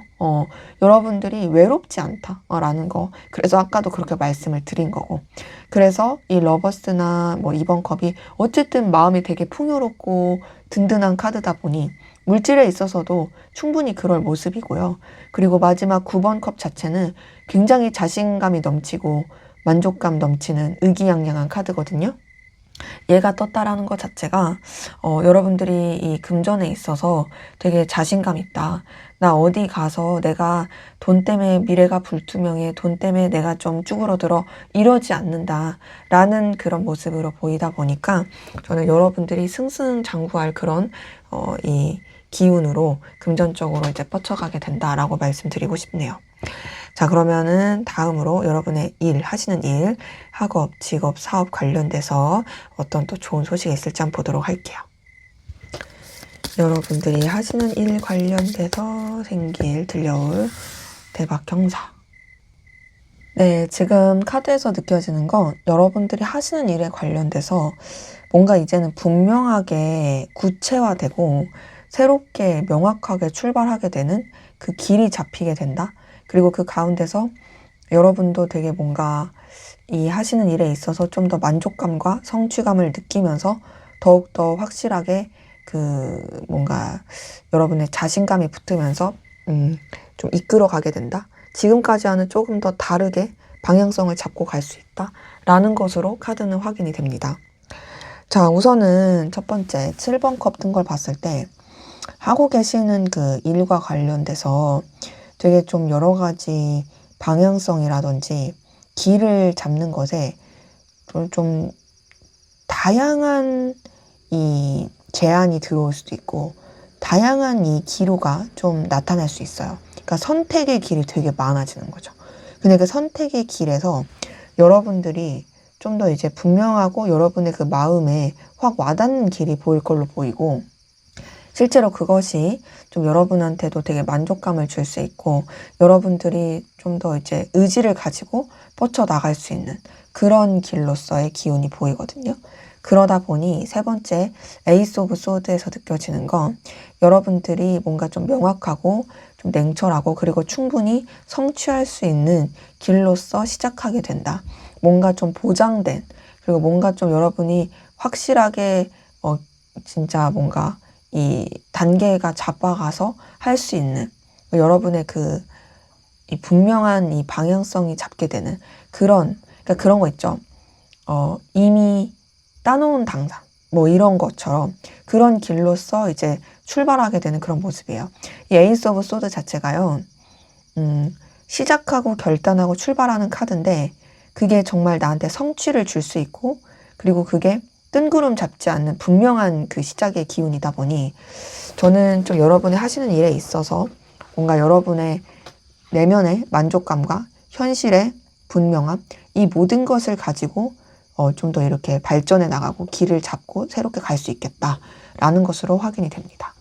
여러분들이 외롭지 않다라는 거. 그래서 아까도 그렇게 말씀을 드린 거고. 그래서 이 러버스나 뭐 2번 컵이 어쨌든 마음이 되게 풍요롭고 든든한 카드다 보니 물질에 있어서도 충분히 그럴 모습이고요. 그리고 마지막 9번 컵 자체는 굉장히 자신감이 넘치고 만족감 넘치는 의기양양한 카드거든요. 얘가 떴다라는 것 자체가 여러분들이 이 금전에 있어서 되게 자신감 있다. 나 어디 가서 내가 돈 때문에 미래가 불투명해, 돈 때문에 내가 좀 쭈그러들어 이러지 않는다 라는 그런 모습으로 보이다 보니까 저는 여러분들이 승승장구할 그런 이 기운으로 금전적으로 이제 뻗쳐가게 된다라고 말씀드리고 싶네요. 자, 그러면은 다음으로 여러분의 하시는 일, 학업, 직업, 사업 관련돼서 어떤 또 좋은 소식이 있을지 한번 보도록 할게요. 여러분들이 하시는 일 관련돼서 들려올 대박 경사. 네, 지금 카드에서 느껴지는 건 여러분들이 하시는 일에 관련돼서 뭔가 이제는 분명하게 구체화되고 새롭게 명확하게 출발하게 되는 그 길이 잡히게 된다. 그리고 그 가운데서 여러분도 되게 뭔가 이 하시는 일에 있어서 좀 더 만족감과 성취감을 느끼면서 더욱더 확실하게 그 뭔가 여러분의 자신감이 붙으면서 좀 이끌어가게 된다. 지금까지와는 조금 더 다르게 방향성을 잡고 갈 수 있다라는 것으로 카드는 확인이 됩니다. 자, 우선은 첫 번째 7번 컵 뜬 걸 봤을 때 하고 계시는 그 일과 관련돼서 되게 좀 여러 가지 방향성이라든지 길을 잡는 것에 좀 다양한 이 제안이 들어올 수도 있고 다양한 이 기로가 좀 나타날 수 있어요. 그러니까 선택의 길이 되게 많아지는 거죠. 근데 그 선택의 길에서 여러분들이 좀 더 이제 분명하고 여러분의 그 마음에 확 와닿는 길이 보일 걸로 보이고 실제로 그것이 좀 여러분한테도 되게 만족감을 줄 수 있고 여러분들이 좀 더 이제 의지를 가지고 뻗쳐나갈 수 있는 그런 길로서의 기운이 보이거든요. 그러다 보니 세 번째 에이스 오브 소드에서 느껴지는 건 여러분들이 뭔가 좀 명확하고 좀 냉철하고 그리고 충분히 성취할 수 있는 길로서 시작하게 된다. 뭔가 좀 보장된 그리고 뭔가 좀 여러분이 확실하게 진짜 뭔가 이 단계가 잡아가서 할 수 있는 여러분의 이 분명한 이 방향성이 잡게 되는 그러니까 그런 거 있죠. 이미 따놓은 당상 뭐 이런 것처럼 그런 길로서 이제 출발하게 되는 그런 모습이에요. 이 에이스 오브 소드 자체가요. 시작하고 결단하고 출발하는 카드인데 그게 정말 나한테 성취를 줄 수 있고 그리고 그게 뜬구름 잡지 않는 분명한 그 시작의 기운이다 보니 저는 좀 여러분이 하시는 일에 있어서 뭔가 여러분의 내면의 만족감과 현실의 분명함 이 모든 것을 가지고 좀 더 이렇게 발전해 나가고 길을 잡고 새롭게 갈 수 있겠다라는 것으로 확인이 됩니다.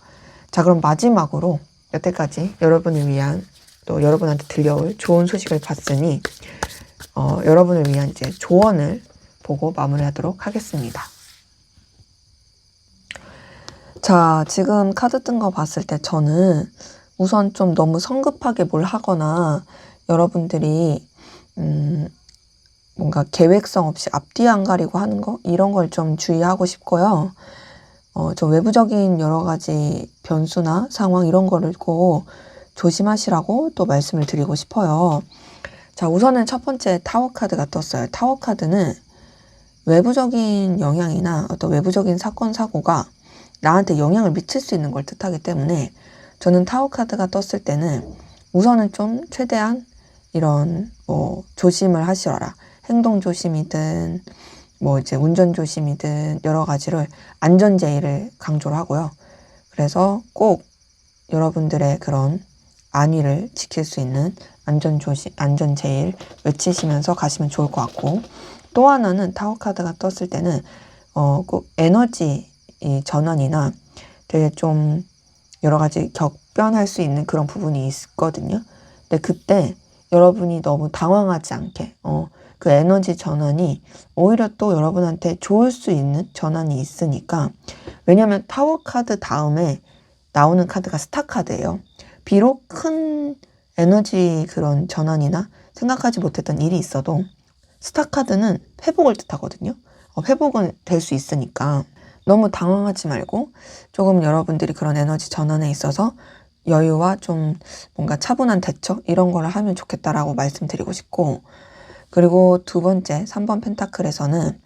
자, 그럼 마지막으로 여태까지 여러분을 위한 또 여러분한테 들려올 좋은 소식을 봤으니 여러분을 위한 이제 조언을 보고 마무리하도록 하겠습니다. 자, 지금 카드 뜬 거 봤을 때 저는 우선 좀 너무 성급하게 뭘 하거나 여러분들이 뭔가 계획성 없이 앞뒤 안 가리고 하는 거 이런 걸 좀 주의하고 싶고요. 좀 외부적인 여러 가지 변수나 상황 이런 거를 꼭 조심하시라고 또 말씀을 드리고 싶어요. 자, 우선은 첫 번째 타워 카드가 떴어요. 타워 카드는 외부적인 영향이나 어떤 외부적인 사건, 사고가 나한테 영향을 미칠 수 있는 걸 뜻하기 때문에 저는 타워 카드가 떴을 때는 우선은 좀 최대한 이런 조심을 하시라. 행동 조심이든 뭐 이제 운전 조심이든 여러 가지를 안전 제의를 강조를 하고요. 그래서 꼭 여러분들의 그런 안위를 지킬 수 있는 안전 제의를 외치시면서 가시면 좋을 것 같고 또 하나는 타워 카드가 떴을 때는 꼭 에너지 전환이나 되게 좀 여러 가지 격변할 수 있는 그런 부분이 있거든요. 근데 그때 여러분이 너무 당황하지 않게 그 에너지 전환이 오히려 또 여러분한테 좋을 수 있는 전환이 있으니까. 왜냐면 타워 카드 다음에 나오는 카드가 스타 카드예요. 비록 큰 에너지 그런 전환이나 생각하지 못했던 일이 있어도 스타 카드는 회복을 뜻하거든요. 회복은 될 수 있으니까 너무 당황하지 말고 조금 여러분들이 그런 에너지 전환에 있어서 여유와 좀 뭔가 차분한 대처 이런 걸 하면 좋겠다라고 말씀드리고 싶고, 그리고 두 번째 3번 펜타클에서는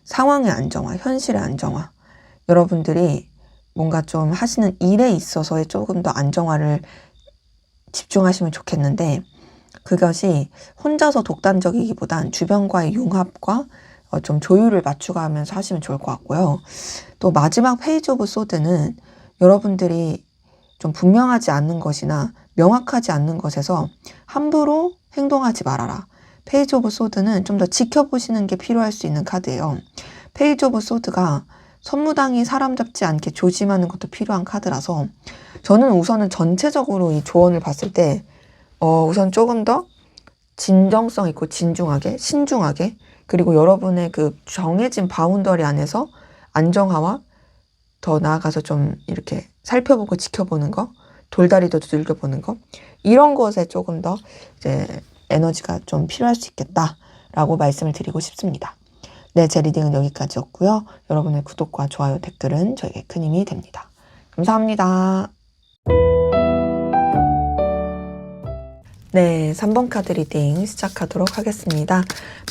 상황의 안정화, 현실의 안정화, 여러분들이 뭔가 좀 하시는 일에 있어서의 조금 더 안정화를 집중하시면 좋겠는데, 그것이 혼자서 독단적이기보단 주변과의 융합과 좀 조율을 맞춰가면서 하시면 좋을 것 같고요. 또 마지막 페이지 오브 소드는 여러분들이 좀 분명하지 않는 것이나 명확하지 않는 것에서 함부로 행동하지 말아라. 페이지 오브 소드는 좀 더 지켜보시는 게 필요할 수 있는 카드예요. 페이지 오브 소드가 선무당이 사람 잡지 않게 조심하는 것도 필요한 카드라서 저는 우선은 전체적으로 이 조언을 봤을 때 우선 조금 더 진정성 있고 진중하게, 신중하게, 그리고 여러분의 그 정해진 바운더리 안에서 안정화와 더 나아가서 좀 이렇게 살펴보고 지켜보는 거, 돌다리도 두들겨보는 거, 이런 것에 조금 더 이제 에너지가 좀 필요할 수 있겠다라고 말씀을 드리고 싶습니다. 네, 제 리딩은 여기까지였고요. 여러분의 구독과 좋아요, 댓글은 저에게 큰 힘이 됩니다. 감사합니다. 네, 3번 카드 리딩 시작하도록 하겠습니다.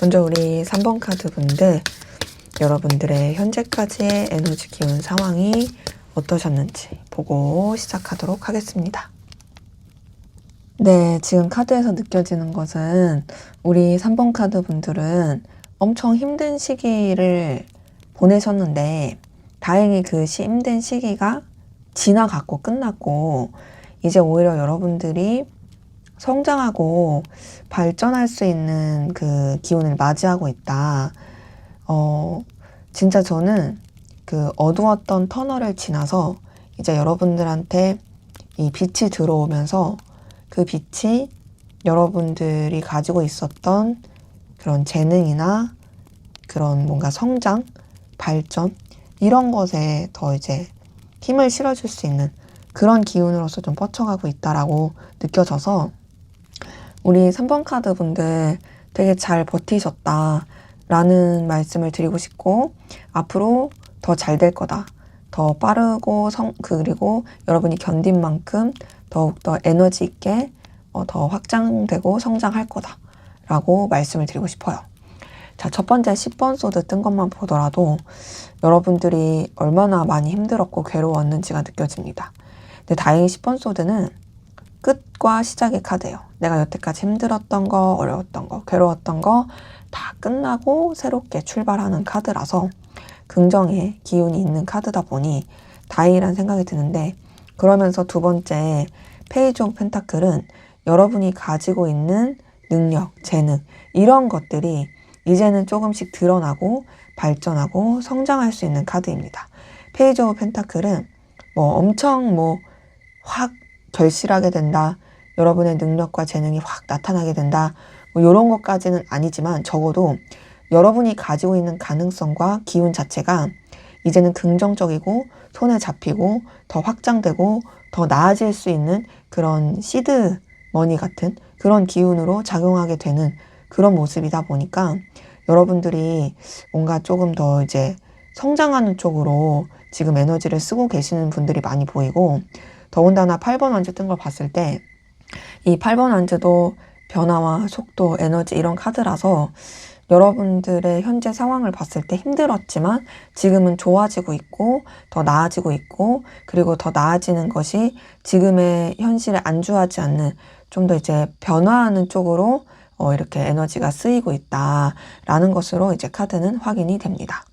먼저 우리 3번 카드 분들, 여러분들의 현재까지의 에너지 기운 상황이 어떠셨는지 보고 시작하도록 하겠습니다. 네, 지금 카드에서 느껴지는 것은 우리 3번 카드 분들은 엄청 힘든 시기를 보내셨는데 다행히 그 힘든 시기가 지나갔고 끝났고 이제 오히려 여러분들이 성장하고 발전할 수 있는 그 기운을 맞이하고 있다. 진짜 저는 그 어두웠던 터널을 지나서 이제 여러분들한테 이 빛이 들어오면서 그 빛이 여러분들이 가지고 있었던 그런 재능이나 그런 뭔가 성장, 발전 이런 것에 더 이제 힘을 실어줄 수 있는 그런 기운으로서 좀 뻗쳐가고 있다라고 느껴져서 우리 3번 카드 분들 되게 잘 버티셨다라는 말씀을 드리고 싶고, 앞으로 더 잘 될 거다. 더 빠르고 그리고 여러분이 견딘 만큼 더욱더 에너지 있게 더 확장되고 성장할 거다 라고 말씀을 드리고 싶어요. 자, 첫 번째 10번 소드 뜬 것만 보더라도 여러분들이 얼마나 많이 힘들었고 괴로웠는지가 느껴집니다. 근데 다행히 10번 소드는 끝과 시작의 카드예요. 내가 여태까지 힘들었던 거, 어려웠던 거, 괴로웠던 거 다 끝나고 새롭게 출발하는 카드라서 긍정의 기운이 있는 카드다 보니 다행이란 생각이 드는데, 그러면서 두 번째 페이지 오브 펜타클은 여러분이 가지고 있는 능력, 재능 이런 것들이 이제는 조금씩 드러나고 발전하고 성장할 수 있는 카드입니다. 페이지 오브 펜타클은 엄청 확 결실하게 된다, 여러분의 능력과 재능이 확 나타나게 된다, 이런 것까지는 아니지만 적어도 여러분이 가지고 있는 가능성과 기운 자체가 이제는 긍정적이고 손에 잡히고 더 확장되고 더 나아질 수 있는 그런 시드 머니 같은 그런 기운으로 작용하게 되는 그런 모습이다 보니까 여러분들이 뭔가 조금 더 이제 성장하는 쪽으로 지금 에너지를 쓰고 계시는 분들이 많이 보이고, 더군다나 8번 원즈 뜬 걸 봤을 때 이 8번 원즈도 변화와 속도, 에너지 이런 카드라서 여러분들의 현재 상황을 봤을 때 힘들었지만 지금은 좋아지고 있고 더 나아지고 있고, 그리고 더 나아지는 것이 지금의 현실에 안주하지 않는 좀 더 이제 변화하는 쪽으로 이렇게 에너지가 쓰이고 있다라는 것으로 이제 카드는 확인이 됩니다.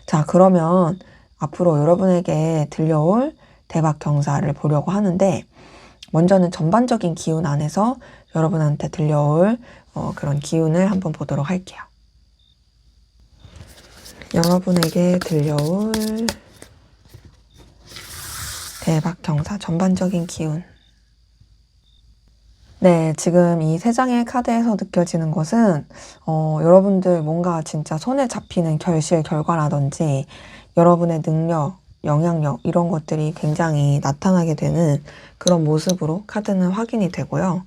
자, 그러면 앞으로 여러분에게 들려올 대박 경사를 보려고 하는데, 먼저는 전반적인 기운 안에서 여러분한테 들려올 그런 기운을 한번 보도록 할게요. 여러분에게 들려올 대박 경사 전반적인 기운. 네, 지금 이 세 장의 카드에서 느껴지는 것은, 여러분들 뭔가 진짜 손에 잡히는 결실, 결과라든지, 여러분의 능력, 영향력, 이런 것들이 굉장히 나타나게 되는 그런 모습으로 카드는 확인이 되고요.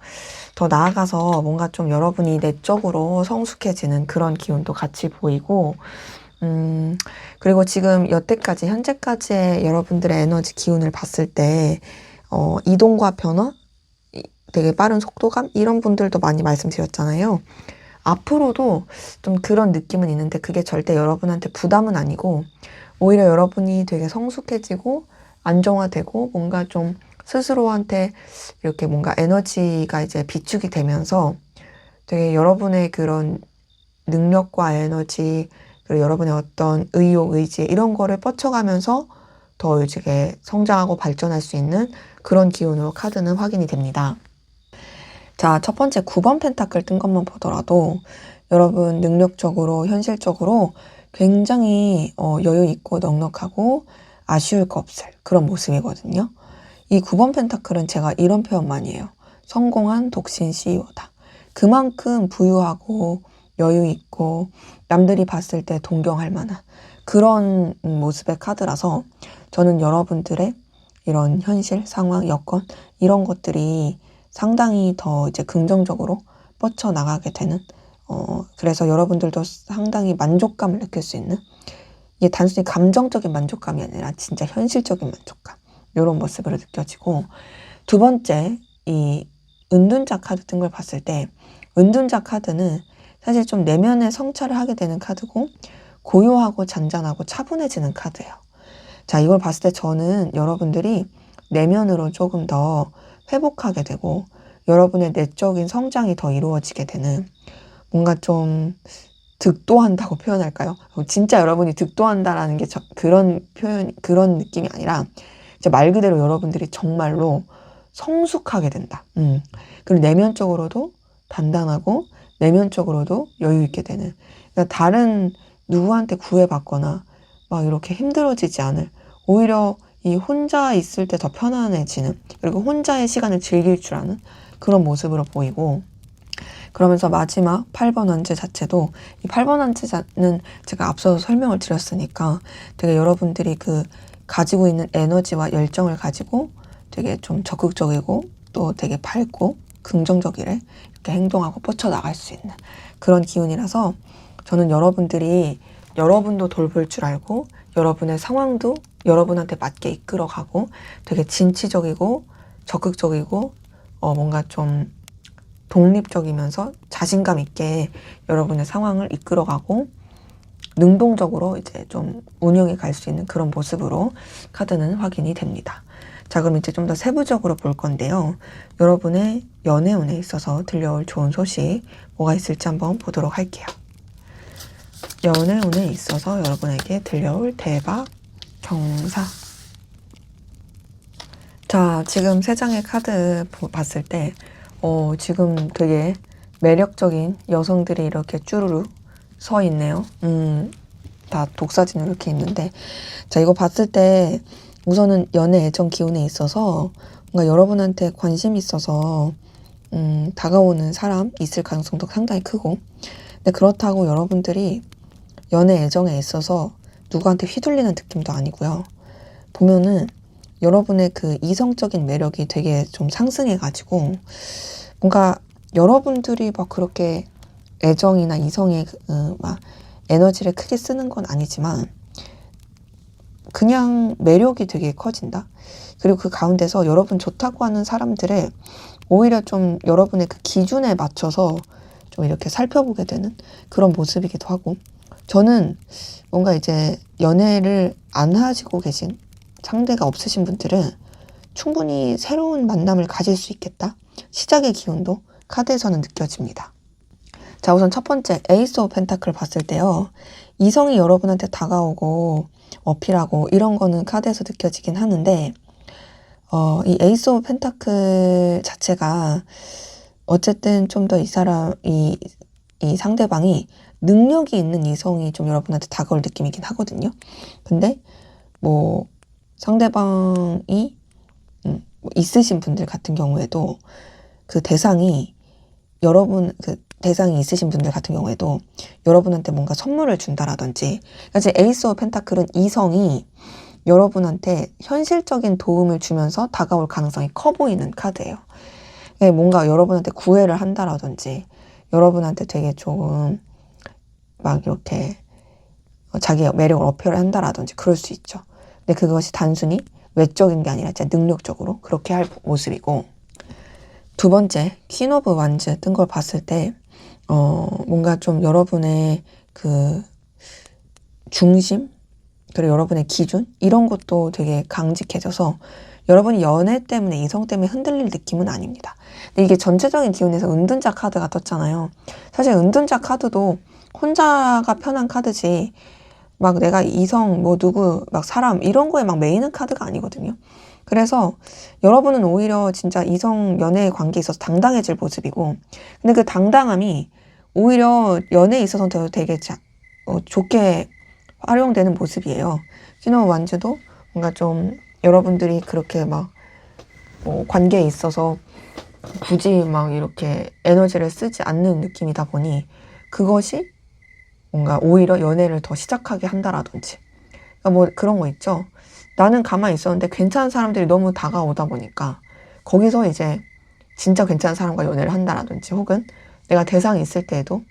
더 나아가서 뭔가 좀 여러분이 내적으로 성숙해지는 그런 기운도 같이 보이고, 그리고 지금 여태까지, 현재까지의 여러분들의 에너지 기운을 봤을 때, 이동과 변화? 되게 빠른 속도감? 이런 분들도 많이 말씀드렸잖아요. 앞으로도 좀 그런 느낌은 있는데 그게 절대 여러분한테 부담은 아니고 오히려 여러분이 되게 성숙해지고 안정화되고 뭔가 좀 스스로한테 이렇게 뭔가 에너지가 이제 비축이 되면서 되게 여러분의 그런 능력과 에너지 그리고 여러분의 어떤 의욕, 의지 이런 거를 뻗쳐가면서 더 이제 성장하고 발전할 수 있는 그런 기운으로 카드는 확인이 됩니다. 자, 첫 번째 9번 펜타클 뜬 것만 보더라도 여러분 능력적으로, 현실적으로 굉장히 여유 있고 넉넉하고 아쉬울 거 없을 그런 모습이거든요. 이 9번 펜타클은 제가 이런 표현 많이 해요. 성공한 독신 CEO다. 그만큼 부유하고 여유 있고 남들이 봤을 때 동경할 만한 그런 모습의 카드라서 저는 여러분들의 이런 현실, 상황, 여건 이런 것들이 상당히 더 이제 긍정적으로 뻗쳐나가게 되는 그래서 여러분들도 상당히 만족감을 느낄 수 있는 이게 단순히 감정적인 만족감이 아니라 진짜 현실적인 만족감 이런 모습으로 느껴지고 두 번째 이 은둔자 카드 뜬 걸 봤을 때 은둔자 카드는 사실 좀 내면의 성찰을 하게 되는 카드고 고요하고 잔잔하고 차분해지는 카드예요. 자, 이걸 봤을 때 저는 여러분들이 내면으로 조금 더 회복하게 되고 여러분의 내적인 성장이 더 이루어지게 되는 뭔가 좀 득도한다고 표현할까요? 진짜 여러분이 득도한다라는 게 그런 표현, 그런 느낌이 아니라 이제 말 그대로 여러분들이 정말로 성숙하게 된다. 그리고 내면적으로도 단단하고 내면적으로도 여유 있게 되는. 그러니까 다른 누구한테 구애받거나 막 이렇게 힘들어지지 않을. 오히려 이 혼자 있을 때 더 편안해지는. 그리고 혼자의 시간을 즐길 줄 아는 그런 모습으로 보이고. 그러면서 마지막 8번 원지 자체도 이 8번 원지는 제가 앞서서 설명을 드렸으니까 되게 여러분들이 그 가지고 있는 에너지와 열정을 가지고 되게 좀 적극적이고 또 되게 밝고 긍정적이래 이렇게 행동하고 뻗쳐나갈 수 있는 그런 기운이라서 저는 여러분들이 여러분도 돌볼 줄 알고 여러분의 상황도 여러분한테 맞게 이끌어가고 되게 진취적이고 적극적이고 뭔가 좀 독립적이면서 자신감 있게 여러분의 상황을 이끌어가고 능동적으로 이제 좀 운영해 갈 수 있는 그런 모습으로 카드는 확인이 됩니다. 자, 그럼 이제 좀 더 세부적으로 볼 건데요. 여러분의 연애운에 있어서 들려올 좋은 소식 뭐가 있을지 한번 보도록 할게요. 연애운에 있어서 여러분에게 들려올 대박 경사. 자, 지금 세 장의 카드 봤을 때 지금 되게 매력적인 여성들이 이렇게 쭈루루 서 있네요. 다 독사진으로 이렇게 있는데 자, 이거 봤을 때 우선은 연애 애정 기운에 있어서 뭔가 여러분한테 관심 있어서 다가오는 사람 있을 가능성도 상당히 크고 근데 그렇다고 여러분들이 연애 애정에 있어서 누구한테 휘둘리는 느낌도 아니고요. 보면은 여러분의 그 이성적인 매력이 되게 좀 상승해가지고 뭔가 여러분들이 막 그렇게 애정이나 이성의 막 에너지를 크게 쓰는 건 아니지만 그냥 매력이 되게 커진다. 그리고 그 가운데서 여러분 좋다고 하는 사람들의 오히려 좀 여러분의 그 기준에 맞춰서 좀 이렇게 살펴보게 되는 그런 모습이기도 하고 저는 뭔가 이제 연애를 안 하시고 계신 상대가 없으신 분들은 충분히 새로운 만남을 가질 수 있겠다. 시작의 기운도 카드에서는 느껴집니다. 자, 우선 첫 번째 에이스 오브 펜타클 봤을 때요. 이성이 여러분한테 다가오고 어필하고 이런 거는 카드에서 느껴지긴 하는데 이 에이스 오브 펜타클 자체가 어쨌든 좀 더 이 상대방이 능력이 있는 이성이 좀 여러분한테 다가올 느낌이긴 하거든요. 근데 뭐 상대방이 뭐 있으신 분들 같은 경우에도 그 대상이 대상이 있으신 분들 같은 경우에도 여러분한테 뭔가 선물을 준다라든지, 사실 에이스 오브 펜타클은 이성이 여러분한테 현실적인 도움을 주면서 다가올 가능성이 커 보이는 카드예요. 뭔가 여러분한테 구애를 한다라든지, 여러분한테 되게 조금 막 이렇게 자기의 매력을 어필을 한다라든지 그럴 수 있죠. 근데 그것이 단순히 외적인 게 아니라 진짜 능력적으로 그렇게 할 모습이고, 두 번째 퀸 오브 완즈 뜬 걸 봤을 때 뭔가 좀 여러분의 그 중심, 그리고 여러분의 기준, 이런 것도 되게 강직해져서 여러분이 연애 때문에, 이성 때문에 흔들릴 느낌은 아닙니다. 근데 이게 전체적인 기운에서 은둔자 카드가 떴잖아요. 사실 은둔자 카드도 혼자가 편한 카드지 막 내가 이성 뭐 누구 막 사람 이런 거에 막 매이는 카드가 아니거든요. 그래서 여러분은 오히려 진짜 이성 연애 관계에 있어서 당당해질 모습이고, 근데 그 당당함이 오히려 연애에 있어서 되게 좋게 활용되는 모습이에요. 퀸오브 완즈도 뭔가 좀 여러분들이 그렇게 막 관계에 있어서 굳이 막 이렇게 에너지를 쓰지 않는 느낌이다 보니 그것이 뭔가 오히려 연애를 더 시작하게 한다라든지, 그러니까 뭐 그런 거 있죠. 나는 가만히 있었는데 괜찮은 사람들이 너무 다가오다 보니까 거기서 이제 진짜 괜찮은 사람과 연애를 한다라든지, 혹은 내가 대상이 있을 때에도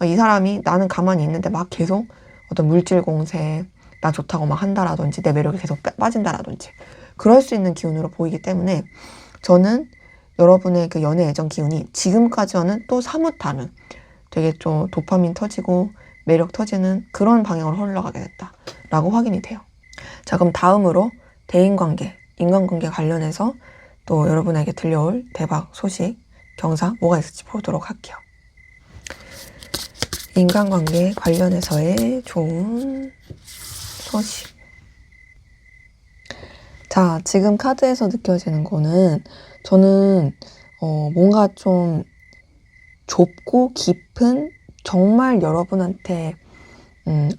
이 사람이 나는 가만히 있는데 막 계속 어떤 물질 공세, 나 좋다고 막 한다라든지, 내 매력이 계속 빠진다라든지 그럴 수 있는 기운으로 보이기 때문에, 저는 여러분의 그 연애 애정 기운이 지금까지와는 또 사뭇 다른, 되게 좀 도파민 터지고 매력 터지는 그런 방향으로 흘러가게 됐다라고 확인이 돼요. 자, 그럼 다음으로 대인관계, 인간관계 관련해서 또 여러분에게 들려올 대박 소식, 경사 뭐가 있을지 보도록 할게요. 인간관계 관련해서의 좋은 소식. 자, 지금 카드에서 느껴지는 거는, 저는 뭔가 좀 좁고 깊은, 정말 여러분한테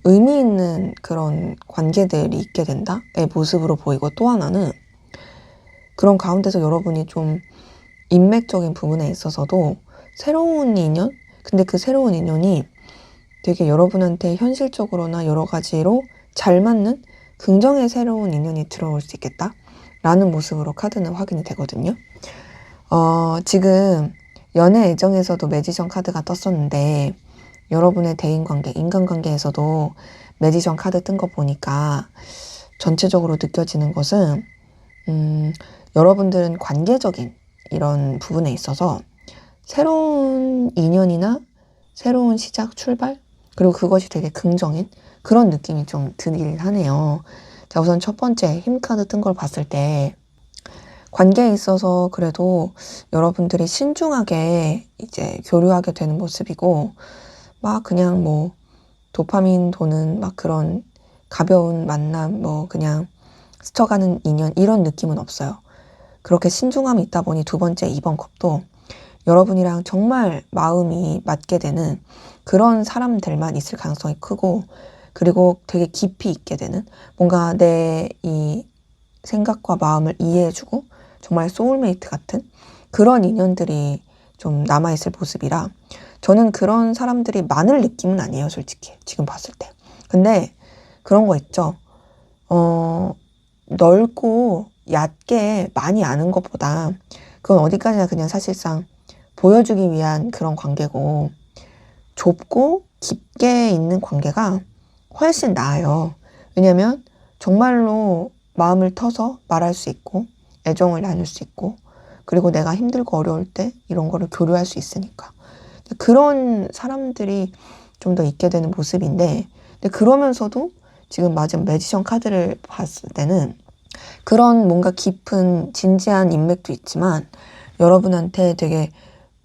의미 있는 그런 관계들이 있게 된다의 모습으로 보이고, 또 하나는 그런 가운데서 여러분이 좀 인맥적인 부분에 있어서도 새로운 인연? 근데 그 새로운 인연이 되게 여러분한테 현실적으로나 여러 가지로 잘 맞는 긍정의 새로운 인연이 들어올 수 있겠다 라는 모습으로 카드는 확인이 되거든요. 지금 연애 애정에서도 매지션 카드가 떴었는데, 여러분의 대인관계, 인간관계에서도 매지션 카드 뜬 거 보니까 전체적으로 느껴지는 것은 여러분들은 관계적인 이런 부분에 있어서 새로운 인연이나 새로운 시작, 출발, 그리고 그것이 되게 긍정인 그런 느낌이 좀 들긴 하네요. 자, 우선 첫 번째 힘 카드 뜬 걸 봤을 때, 관계에 있어서 그래도 여러분들이 신중하게 이제 교류하게 되는 모습이고, 막 그냥 뭐 도파민 도는 막 그런 가벼운 만남, 뭐 그냥 스쳐가는 인연, 이런 느낌은 없어요. 그렇게 신중함이 있다 보니 두 번째 2번 컵도 여러분이랑 정말 마음이 맞게 되는 그런 사람들만 있을 가능성이 크고, 그리고 되게 깊이 있게 되는, 뭔가 내 이 생각과 마음을 이해해주고 정말 소울메이트 같은 그런 인연들이 좀 남아있을 모습이라, 저는 그런 사람들이 많을 느낌은 아니에요, 솔직히 지금 봤을 때. 근데 그런 거 있죠. 넓고 얕게 많이 아는 것보다 그건 어디까지나 그냥 사실상 보여주기 위한 그런 관계고, 좁고 깊게 있는 관계가 훨씬 나아요. 왜냐면 정말로 마음을 터서 말할 수 있고, 애정을 나눌 수 있고, 그리고 내가 힘들고 어려울 때 이런 거를 교류할 수 있으니까. 그런 사람들이 좀 더 있게 되는 모습인데, 근데 그러면서도 지금 맞은 매지션 카드를 봤을 때는 그런 뭔가 깊은 진지한 인맥도 있지만 여러분한테 되게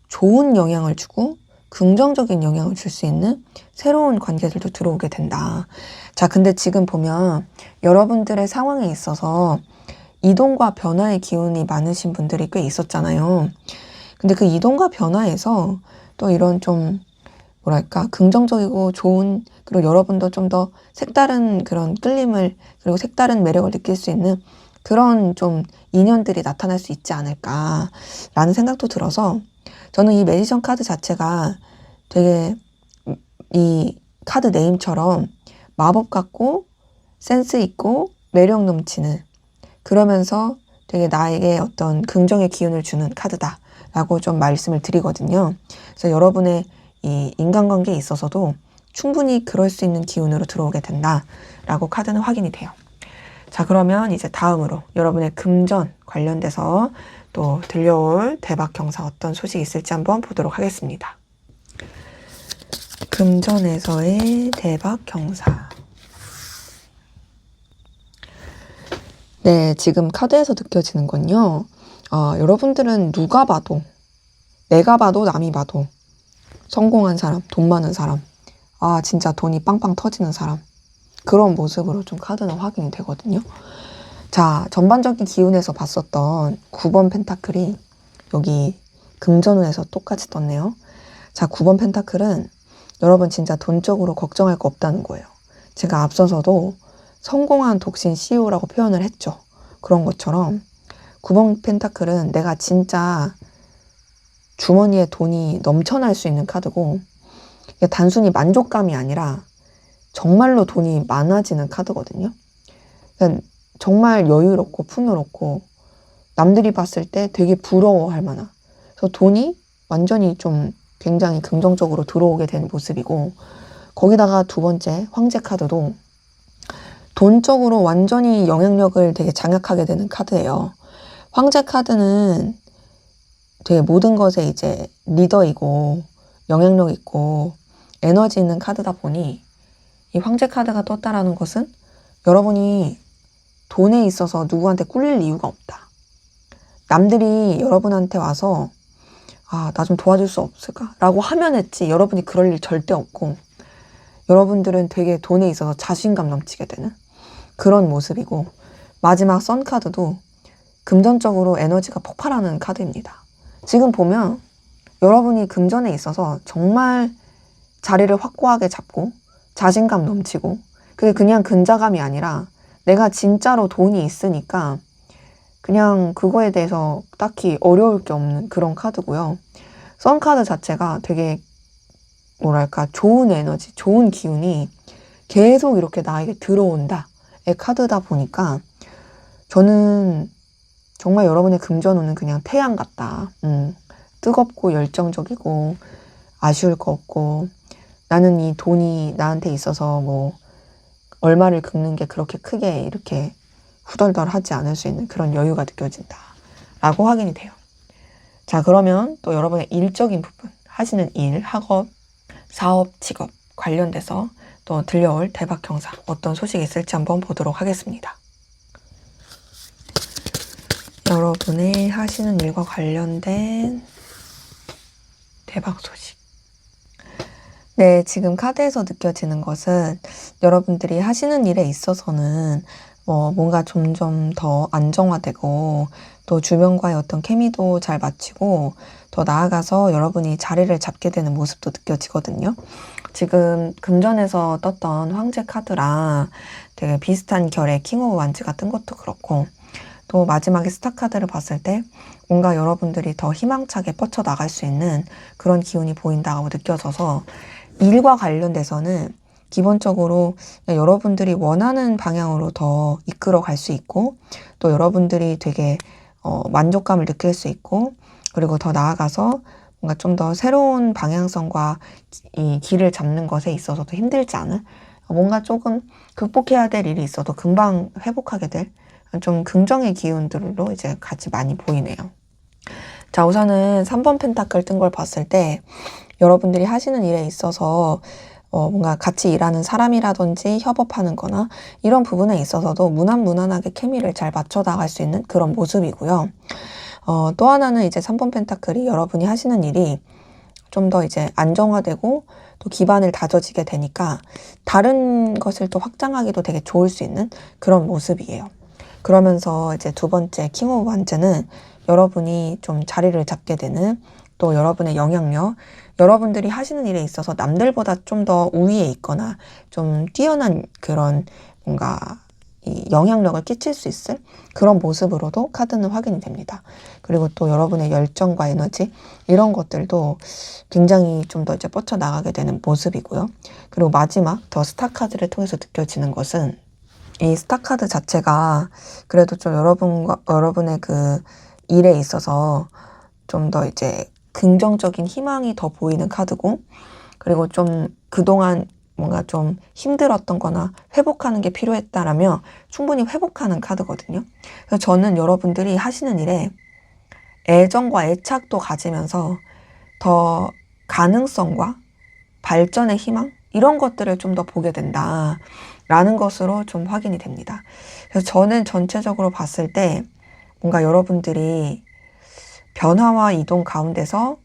좋은 영향을 주고 긍정적인 영향을 줄 수 있는 새로운 관계들도 들어오게 된다. 자, 근데 지금 보면 여러분들의 상황에 있어서 이동과 변화의 기운이 많으신 분들이 꽤 있었잖아요. 근데 그 이동과 변화에서 또 이런 좀 뭐랄까 긍정적이고 좋은, 그리고 여러분도 좀 더 색다른 그런 끌림을, 그리고 색다른 매력을 느낄 수 있는 그런 좀 인연들이 나타날 수 있지 않을까라는 생각도 들어서 저는 이 매지션 카드 자체가 되게 이 카드 네임처럼 마법 같고 센스 있고 매력 넘치는, 그러면서 되게 나에게 어떤 긍정의 기운을 주는 카드다라고 좀 말씀을 드리거든요. 그래서 여러분의 이 인간관계에 있어서도 충분히 그럴 수 있는 기운으로 들어오게 된다라고 카드는 확인이 돼요. 자, 그러면 이제 다음으로 여러분의 금전 관련돼서 또 들려올 대박 경사 어떤 소식이 있을지 한번 보도록 하겠습니다. 금전에서의 대박 경사. 네, 지금 카드에서 느껴지는 건요. 여러분들은 누가 봐도, 내가 봐도 남이 봐도 성공한 사람, 돈 많은 사람, 진짜 돈이 빵빵 터지는 사람, 그런 모습으로 좀 카드는 확인이 되거든요. 자, 전반적인 기운에서 봤었던 9번 펜타클이 여기 금전운에서 똑같이 떴네요. 자, 9번 펜타클은 여러분 진짜 돈적으로 걱정할 거 없다는 거예요. 제가 앞서서도 성공한 독신 CEO라고 표현을 했죠. 그런 것처럼 9번 펜타클은 내가 진짜 주머니에 돈이 넘쳐날 수 있는 카드고, 이게 단순히 만족감이 아니라 정말로 돈이 많아지는 카드거든요. 그러니까 정말 여유롭고 풍요롭고 남들이 봤을 때 되게 부러워할 만한, 그래서 돈이 완전히 좀 굉장히 긍정적으로 들어오게 된 모습이고, 거기다가 두 번째 황제 카드도 돈적으로 완전히 영향력을 되게 장악하게 되는 카드예요. 황제 카드는 되게 모든 것에 이제 리더이고 영향력 있고 에너지 있는 카드다 보니, 이 황제 카드가 떴다라는 것은 여러분이 돈에 있어서 누구한테 꿀릴 이유가 없다. 남들이 여러분한테 와서 나 좀 도와줄 수 없을까? 라고 하면 했지, 여러분이 그럴 일 절대 없고, 여러분들은 되게 돈에 있어서 자신감 넘치게 되는 그런 모습이고, 마지막 선 카드도 금전적으로 에너지가 폭발하는 카드입니다. 지금 보면 여러분이 금전에 있어서 정말 자리를 확고하게 잡고 자신감 넘치고, 그게 그냥 근자감이 아니라 내가 진짜로 돈이 있으니까 그냥 그거에 대해서 딱히 어려울 게 없는 그런 카드고요. 선 카드 자체가 되게 뭐랄까 좋은 에너지, 좋은 기운이 계속 이렇게 나에게 들어온다의 카드다 보니까, 저는 정말 여러분의 금전운은 그냥 태양 같다. 뜨겁고 열정적이고 아쉬울 거 없고, 나는 이 돈이 나한테 있어서 뭐 얼마를 긁는 게 그렇게 크게 이렇게 후덜덜하지 않을 수 있는 그런 여유가 느껴진다 라고 확인이 돼요. 자, 그러면 또 여러분의 일적인 부분, 하시는 일, 학업, 사업, 직업 관련돼서 또 들려올 대박 경사 어떤 소식이 있을지 한번 보도록 하겠습니다. 여러분의 하시는 일과 관련된 대박 소식. 네, 지금 카드에서 느껴지는 것은 여러분들이 하시는 일에 있어서는 뭔가 점점 더 안정화되고, 또 주변과의 어떤 케미도 잘 맞추고, 더 나아가서 여러분이 자리를 잡게 되는 모습도 느껴지거든요. 지금 금전에서 떴던 황제 카드랑 되게 비슷한 결의 킹 오브 완즈가 뜬 것도 그렇고, 또 마지막에 스타 카드를 봤을 때 뭔가 여러분들이 더 희망차게 뻗쳐나갈 수 있는 그런 기운이 보인다고 느껴져서, 일과 관련돼서는 기본적으로 여러분들이 원하는 방향으로 더 이끌어 갈 수 있고, 또 여러분들이 되게 만족감을 느낄 수 있고, 그리고 더 나아가서 뭔가 좀 더 새로운 방향성과 이 길을 잡는 것에 있어서도 힘들지 않은, 뭔가 조금 극복해야 될 일이 있어도 금방 회복하게 될 좀 긍정의 기운들로 이제 같이 많이 보이네요. 자, 우선은 3번 펜타클 뜬 걸 봤을 때 여러분들이 하시는 일에 있어서 뭔가 같이 일하는 사람이라든지 협업하는 거나 이런 부분에 있어서도 무난무난하게 케미를 잘 맞춰 나갈 수 있는 그런 모습이고요. 또 하나는 이제 3번 펜타클이 여러분이 하시는 일이 좀 더 이제 안정화되고 또 기반을 다져지게 되니까 다른 것을 또 확장하기도 되게 좋을 수 있는 그런 모습이에요. 그러면서 이제 두 번째 킹 오브 완즈는 여러분이 좀 자리를 잡게 되는, 또 여러분의 영향력, 여러분들이 하시는 일에 있어서 남들보다 좀 더 우위에 있거나 좀 뛰어난 그런 뭔가 이 영향력을 끼칠 수 있을 그런 모습으로도 카드는 확인이 됩니다. 그리고 또 여러분의 열정과 에너지 이런 것들도 굉장히 좀 더 이제 뻗쳐나가게 되는 모습이고요. 그리고 마지막 더 스타 카드를 통해서 느껴지는 것은 이 스타 카드 자체가 그래도 좀 여러분의 그 일에 있어서 좀 더 이제 긍정적인 희망이 더 보이는 카드고, 그리고 좀 그동안 뭔가 좀 힘들었던 거나 회복하는 게 필요했다라면 충분히 회복하는 카드거든요. 그래서 저는 여러분들이 하시는 일에 애정과 애착도 가지면서 더 가능성과 발전의 희망? 이런 것들을 좀 더 보게 된다라는 것으로 좀 확인이 됩니다. 그래서 저는 전체적으로 봤을 때 뭔가 여러분들이 변화와 이동 가운데서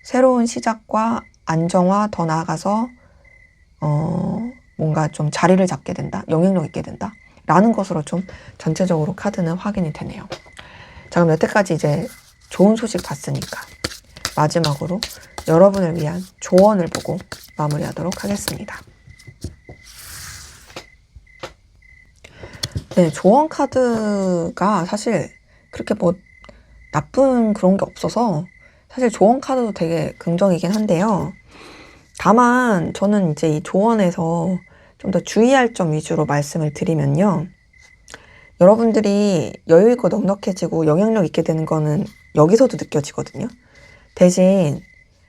새로운 시작과 안정화 더 나아가서 뭔가 좀 자리를 잡게 된다, 영향력 있게 된다 라는 것으로 좀 전체적으로 카드는 확인이 되네요. 자, 그럼 여태까지 이제 좋은 소식 봤으니까 마지막으로 여러분을 위한 조언을 보고 마무리하도록 하겠습니다. 네, 조언 카드가 사실 그렇게 뭐 나쁜 그런 게 없어서 사실 조언 카드도 되게 긍정이긴 한데요. 다만 저는 이제 이 조언에서 좀 더 주의할 점 위주로 말씀을 드리면요. 여러분들이 여유 있고 넉넉해지고 영향력 있게 되는 거는 여기서도 느껴지거든요. 대신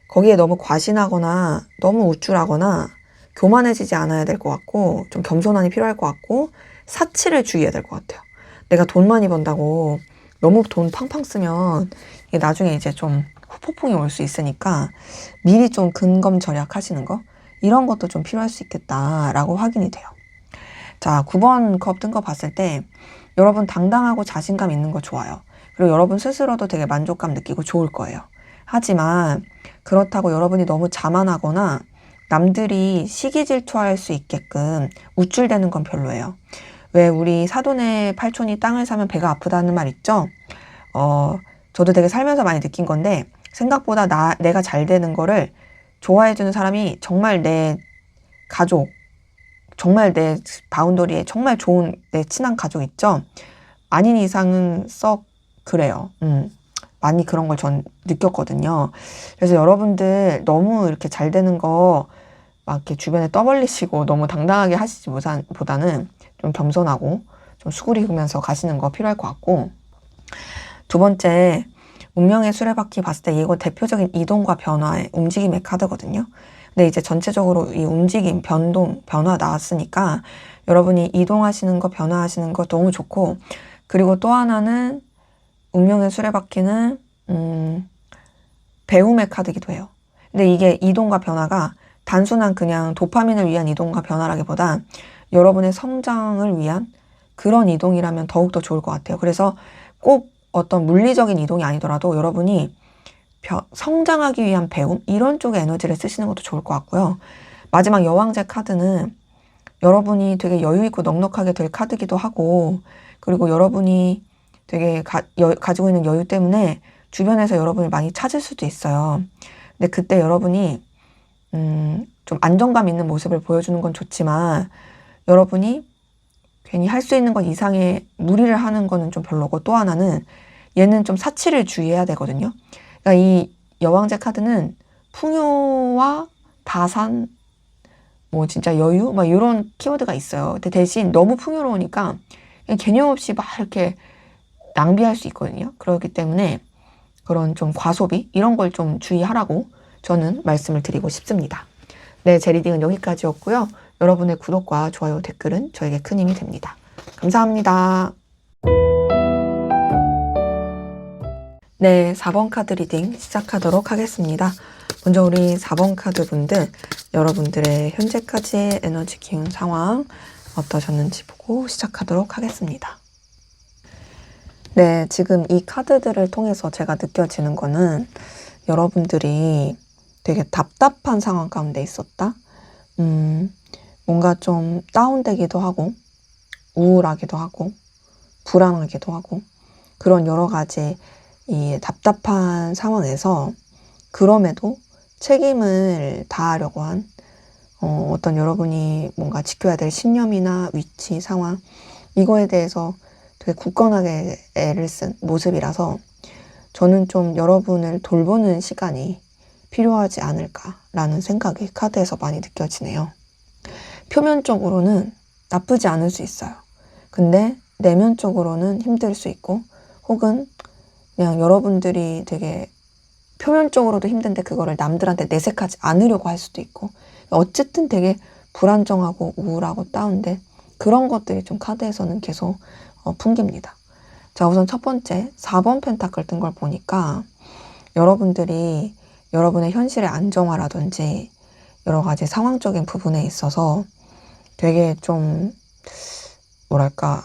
거기에 너무 과신하거나 너무 우쭐하거나 교만해지지 않아야 될 것 같고, 좀 겸손함이 필요할 것 같고, 사치를 주의해야 될 것 같아요. 내가 돈 많이 번다고 너무 돈 팡팡 쓰면 이게 나중에 이제 좀 후폭풍이 올 수 있으니까 미리 좀 근검절약 하시는 거, 이런 것도 좀 필요할 수 있겠다라고 확인이 돼요. 자, 9번 컵 뜬 거 봤을 때 여러분 당당하고 자신감 있는 거 좋아요. 그리고 여러분 스스로도 되게 만족감 느끼고 좋을 거예요. 하지만 그렇다고 여러분이 너무 자만하거나 남들이 시기 질투할 수 있게끔 우쭐대는 건 별로예요. 왜 우리 사돈의 팔촌이 땅을 사면 배가 아프다는 말 있죠? 저도 되게 살면서 많이 느낀 건데, 생각보다 내가 잘 되는 거를 좋아해주는 사람이 정말 내 가족, 정말 내 바운더리에 정말 좋은 내 친한 가족 있죠? 아닌 이상은 썩 그래요. 많이 그런 걸 전 느꼈거든요. 그래서 여러분들 너무 이렇게 잘 되는 거 막 이렇게 주변에 떠벌리시고 너무 당당하게 하시지 보다는 좀 겸손하고 좀 수그리면서 가시는 거 필요할 것 같고, 두 번째, 운명의 수레바퀴 봤을 때 이거 대표적인 이동과 변화의 움직임의 카드거든요. 근데 이제 전체적으로 이 움직임, 변동, 변화 나왔으니까 여러분이 이동하시는 거, 변화하시는 거 너무 좋고, 그리고 또 하나는 운명의 수레바퀴는 배움의 카드기도 해요. 근데 이게 이동과 변화가 단순한 그냥 도파민을 위한 이동과 변화라기보다 여러분의 성장을 위한 그런 이동이라면 더욱더 좋을 것 같아요. 그래서 꼭 어떤 물리적인 이동이 아니더라도 여러분이 성장하기 위한 배움, 이런 쪽의 에너지를 쓰시는 것도 좋을 것 같고요. 마지막 여왕제 카드는 여러분이 되게 여유 있고 넉넉하게 될 카드기도 하고, 그리고 여러분이 되게 가지고 있는 여유 때문에 주변에서 여러분을 많이 찾을 수도 있어요. 근데 그때 여러분이 좀 안정감 있는 모습을 보여주는 건 좋지만 여러분이 괜히 할 수 있는 것 이상의 무리를 하는 거는 좀 별로고, 또 하나는 얘는 좀 사치를 주의해야 되거든요. 그러니까 이 여왕제 카드는 풍요와 다산, 뭐 진짜 여유, 막 이런 키워드가 있어요. 근데 대신 너무 풍요로우니까 그냥 개념 없이 막 이렇게 낭비할 수 있거든요. 그렇기 때문에 그런 좀 과소비 이런 걸 좀 주의하라고 저는 말씀을 드리고 싶습니다. 네, 제 리딩은 여기까지였고요. 여러분의 구독과 좋아요, 댓글은 저에게 큰 힘이 됩니다. 감사합니다. 네, 4번 카드 리딩 시작하도록 하겠습니다. 먼저 우리 4번 카드 분들, 여러분들의 현재까지의 에너지 기운 상황 어떠셨는지 보고 시작하도록 하겠습니다. 네, 지금 이 카드들을 통해서 제가 느껴지는 거는 여러분들이 되게 답답한 상황 가운데 있었다. 뭔가 좀 다운되기도 하고, 우울하기도 하고, 불안하기도 하고, 그런 여러 가지 이 답답한 상황에서 그럼에도 책임을 다하려고 한 어떤 여러분이 뭔가 지켜야 될 신념이나 위치, 상황, 이거에 대해서 되게 굳건하게 애를 쓴 모습이라서 저는 좀 여러분을 돌보는 시간이 필요하지 않을까라는 생각이 카드에서 많이 느껴지네요. 표면적으로는 나쁘지 않을 수 있어요. 근데 내면적으로는 힘들 수 있고, 혹은 그냥 여러분들이 되게 표면적으로도 힘든데 그거를 남들한테 내색하지 않으려고 할 수도 있고, 어쨌든 되게 불안정하고 우울하고 다운된 그런 것들이 좀 카드에서는 계속 풍깁니다. 자, 우선 첫 번째 4번 펜타클 뜬 걸 보니까 여러분들이 여러분의 현실의 안정화라든지 여러 가지 상황적인 부분에 있어서 되게 좀 뭐랄까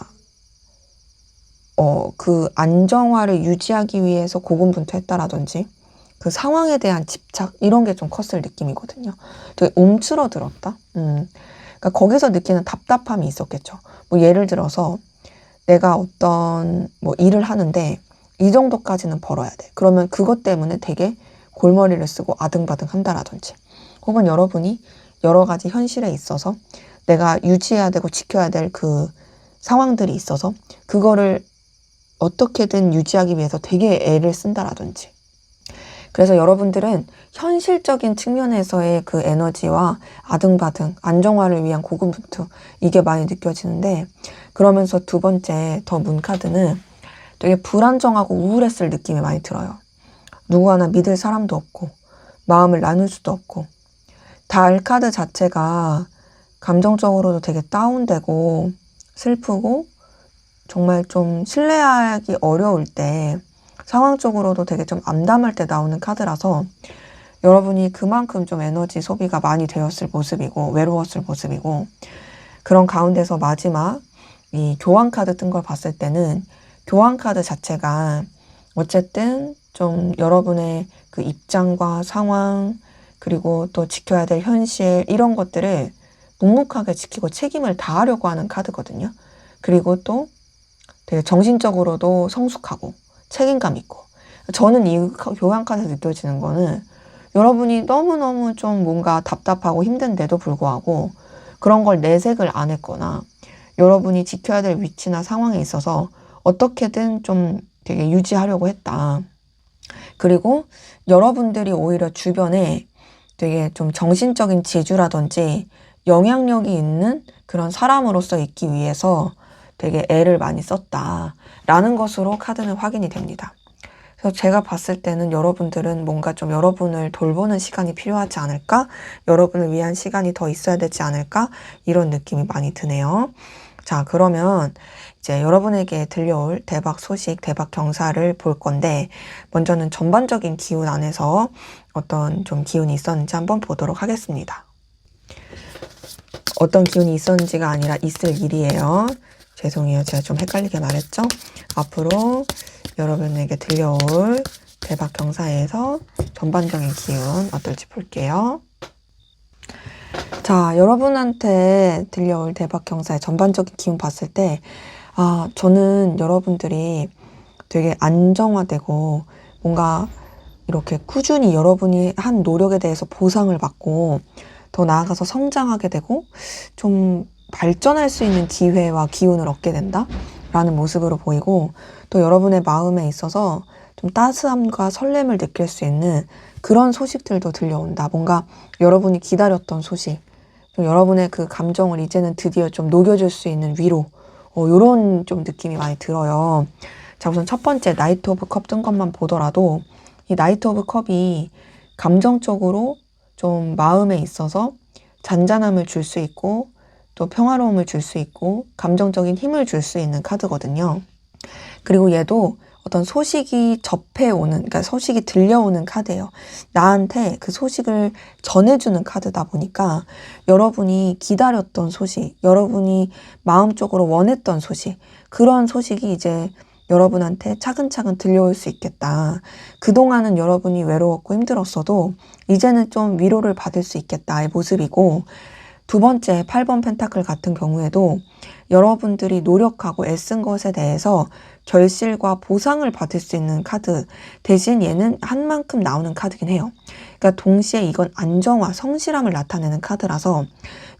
그 안정화를 유지하기 위해서 고군분투했다라든지 그 상황에 대한 집착 이런 게 좀 컸을 느낌이거든요. 되게 움츠러들었다. 그러니까 거기서 느끼는 답답함이 있었겠죠. 뭐 예를 들어서 내가 어떤 뭐 일을 하는데 이 정도까지는 벌어야 돼. 그러면 그것 때문에 되게 골머리를 쓰고 아등바등 한다라든지, 혹은 여러분이 여러 가지 현실에 있어서 내가 유지해야 되고 지켜야 될 그 상황들이 있어서 그거를 어떻게든 유지하기 위해서 되게 애를 쓴다라든지. 그래서 여러분들은 현실적인 측면에서의 그 에너지와 아등바등, 안정화를 위한 고군분투, 이게 많이 느껴지는데, 그러면서 두 번째 더 문카드는 되게 불안정하고 우울했을 느낌이 많이 들어요. 누구 하나 믿을 사람도 없고 마음을 나눌 수도 없고, 달 카드 자체가 감정적으로도 되게 다운되고 슬프고 정말 좀 신뢰하기 어려울 때, 상황적으로도 되게 좀 암담할 때 나오는 카드라서 여러분이 그만큼 좀 에너지 소비가 많이 되었을 모습이고 외로웠을 모습이고, 그런 가운데서 마지막 이 교환 카드 뜬 걸 봤을 때는 교환 카드 자체가 어쨌든 좀 여러분의 그 입장과 상황, 그리고 또 지켜야 될 현실, 이런 것들을 묵묵하게 지키고 책임을 다하려고 하는 카드거든요. 그리고 또 되게 정신적으로도 성숙하고 책임감 있고, 저는 이 교환 카드에서 느껴지는 거는 여러분이 너무너무 좀 뭔가 답답하고 힘든데도 불구하고 그런 걸 내색을 안 했거나, 여러분이 지켜야 될 위치나 상황에 있어서 어떻게든 좀 되게 유지하려고 했다. 그리고 여러분들이 오히려 주변에 되게 좀 정신적인 지주라든지 영향력이 있는 그런 사람으로서 있기 위해서 되게 애를 많이 썼다라는 것으로 카드는 확인이 됩니다. 그래서 제가 봤을 때는 여러분들은 뭔가 좀 여러분을 돌보는 시간이 필요하지 않을까? 여러분을 위한 시간이 더 있어야 되지 않을까? 이런 느낌이 많이 드네요. 자, 그러면 이제 여러분에게 들려올 대박 소식, 대박 경사를 볼 건데, 먼저는 전반적인 기운 안에서 어떤 좀 기운이 있었는지 한번 보도록 하겠습니다. 어떤 기운이 있었는지가 아니라 있을 일이에요. 죄송해요. 제가 좀 헷갈리게 말했죠? 앞으로 여러분에게 들려올 대박 경사에서 전반적인 기운 어떨지 볼게요. 자, 여러분한테 들려올 대박 경사의 전반적인 기운 봤을 때, 저는 여러분들이 되게 안정화되고 뭔가 이렇게 꾸준히 여러분이 한 노력에 대해서 보상을 받고 더 나아가서 성장하게 되고 좀 발전할 수 있는 기회와 기운을 얻게 된다라는 모습으로 보이고, 또 여러분의 마음에 있어서 좀 따스함과 설렘을 느낄 수 있는 그런 소식들도 들려온다. 뭔가 여러분이 기다렸던 소식, 좀 여러분의 그 감정을 이제는 드디어 좀 녹여줄 수 있는 위로, 요런 좀 느낌이 많이 들어요. 자, 우선 첫 번째 나이트 오브 컵 뜬 것만 보더라도 이 나이트 오브 컵이 감정적으로 좀 마음에 있어서 잔잔함을 줄 수 있고 또 평화로움을 줄 수 있고 감정적인 힘을 줄 수 있는 카드거든요. 그리고 얘도 어떤 소식이 접해오는, 그러니까 소식이 들려오는 카드예요. 나한테 그 소식을 전해주는 카드다 보니까 여러분이 기다렸던 소식, 여러분이 마음적으로 원했던 소식, 그런 소식이 이제 여러분한테 차근차근 들려올 수 있겠다. 그동안은 여러분이 외로웠고 힘들었어도 이제는 좀 위로를 받을 수 있겠다의 모습이고, 두 번째 8번 펜타클 같은 경우에도 여러분들이 노력하고 애쓴 것에 대해서 결실과 보상을 받을 수 있는 카드 대신 얘는 한 만큼 나오는 카드긴 해요. 그러니까 동시에 이건 안정화, 성실함을 나타내는 카드라서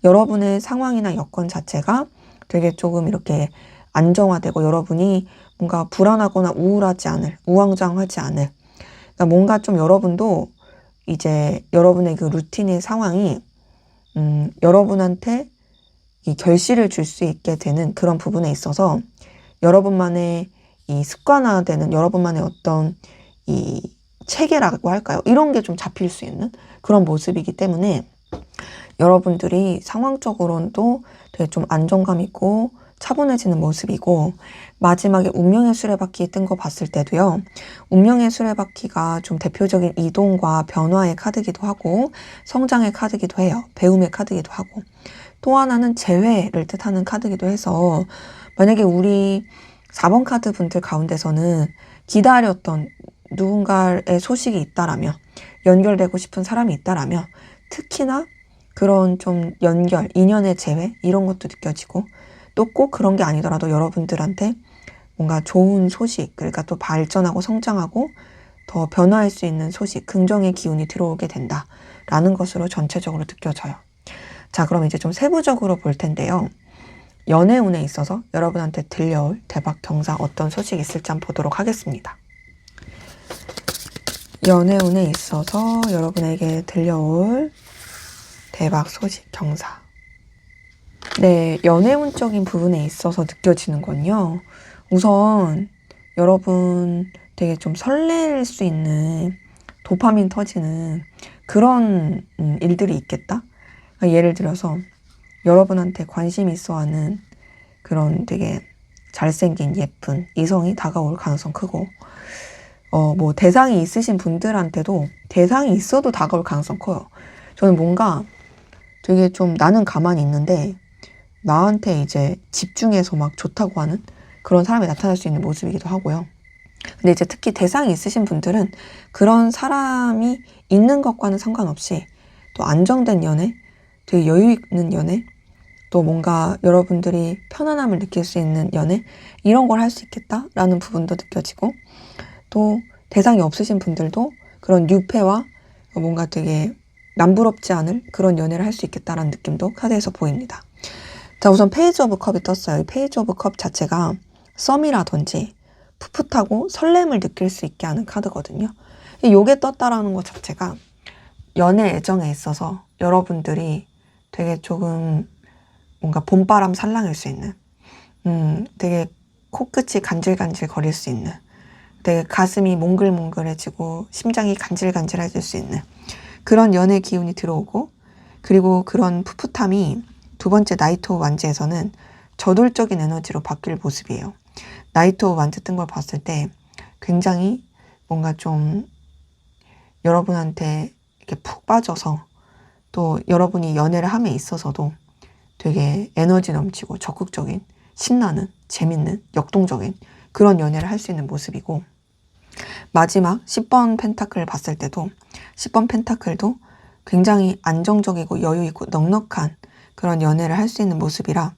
여러분의 상황이나 여건 자체가 되게 조금 이렇게 안정화되고 여러분이 뭔가 불안하거나 우울하지 않을, 우왕좌왕하지 않을. 그러니까 뭔가 좀 여러분도 이제 여러분의 그 루틴의 상황이 여러분한테 이 결실을 줄 수 있게 되는 그런 부분에 있어서 여러분만의 이 습관화되는 여러분만의 어떤 이 체계라고 할까요? 이런 게 좀 잡힐 수 있는 그런 모습이기 때문에 여러분들이 상황적으로도 되게 좀 안정감 있고 차분해지는 모습이고, 마지막에 운명의 수레바퀴 뜬 거 봤을 때도요. 운명의 수레바퀴가 좀 대표적인 이동과 변화의 카드기도 하고 성장의 카드기도 해요. 배움의 카드기도 하고, 또 하나는 재회를 뜻하는 카드기도 해서 만약에 우리 4번 카드 분들 가운데서는 기다렸던 누군가의 소식이 있다라면, 연결되고 싶은 사람이 있다라면 특히나 그런 좀 연결, 인연의 재회 이런 것도 느껴지고, 또 꼭 그런 게 아니더라도 여러분들한테 뭔가 좋은 소식, 그러니까 또 발전하고 성장하고 더 변화할 수 있는 소식, 긍정의 기운이 들어오게 된다라는 것으로 전체적으로 느껴져요. 자, 그럼 이제 좀 세부적으로 볼 텐데요. 연애운에 있어서 여러분한테 들려올 대박 경사 어떤 소식이 있을지 한번 보도록 하겠습니다. 연애운에 있어서 여러분에게 들려올 대박 소식 경사. 네, 연애운적인 부분에 있어서 느껴지는 건요. 우선 여러분 되게 좀 설렐 수 있는 도파민 터지는 그런 일들이 있겠다. 그러니까 예를 들어서 여러분한테 관심 있어 하는 그런 되게 잘생긴 예쁜 이성이 다가올 가능성 크고, 뭐 대상이 있으신 분들한테도 대상이 있어도 다가올 가능성 커요. 저는 뭔가 되게 좀 나는 가만히 있는데 나한테 이제 집중해서 막 좋다고 하는 그런 사람이 나타날 수 있는 모습이기도 하고요. 근데 이제 특히 대상이 있으신 분들은 그런 사람이 있는 것과는 상관없이 또 안정된 연애, 되게 여유 있는 연애, 또 뭔가 여러분들이 편안함을 느낄 수 있는 연애, 이런 걸 할 수 있겠다라는 부분도 느껴지고, 또 대상이 없으신 분들도 그런 유패와 뭔가 되게 남부럽지 않을 그런 연애를 할 수 있겠다라는 느낌도 카드에서 보입니다. 자, 우선 페이지 오브 컵이 떴어요. 이 페이지 오브 컵 자체가 썸이라든지 풋풋하고 설렘을 느낄 수 있게 하는 카드거든요. 요게 떴다라는 것 자체가 연애 애정에 있어서 여러분들이 되게 조금 뭔가 봄바람 살랑일 수 있는, 되게 코끝이 간질간질 거릴 수 있는, 되게 가슴이 몽글몽글해지고 심장이 간질간질해질 수 있는 그런 연애 기운이 들어오고, 그리고 그런 풋풋함이 두 번째 나이트 오브 완즈에서는 저돌적인 에너지로 바뀔 모습이에요. 나이트 오브 완즈 뜬 걸 봤을 때 굉장히 뭔가 좀 여러분한테 이렇게 푹 빠져서, 또 여러분이 연애를 함에 있어서도 되게 에너지 넘치고 적극적인, 신나는, 재밌는, 역동적인 그런 연애를 할 수 있는 모습이고, 마지막 10번 펜타클을 봤을 때도 10번 펜타클도 굉장히 안정적이고 여유있고 넉넉한 그런 연애를 할 수 있는 모습이라.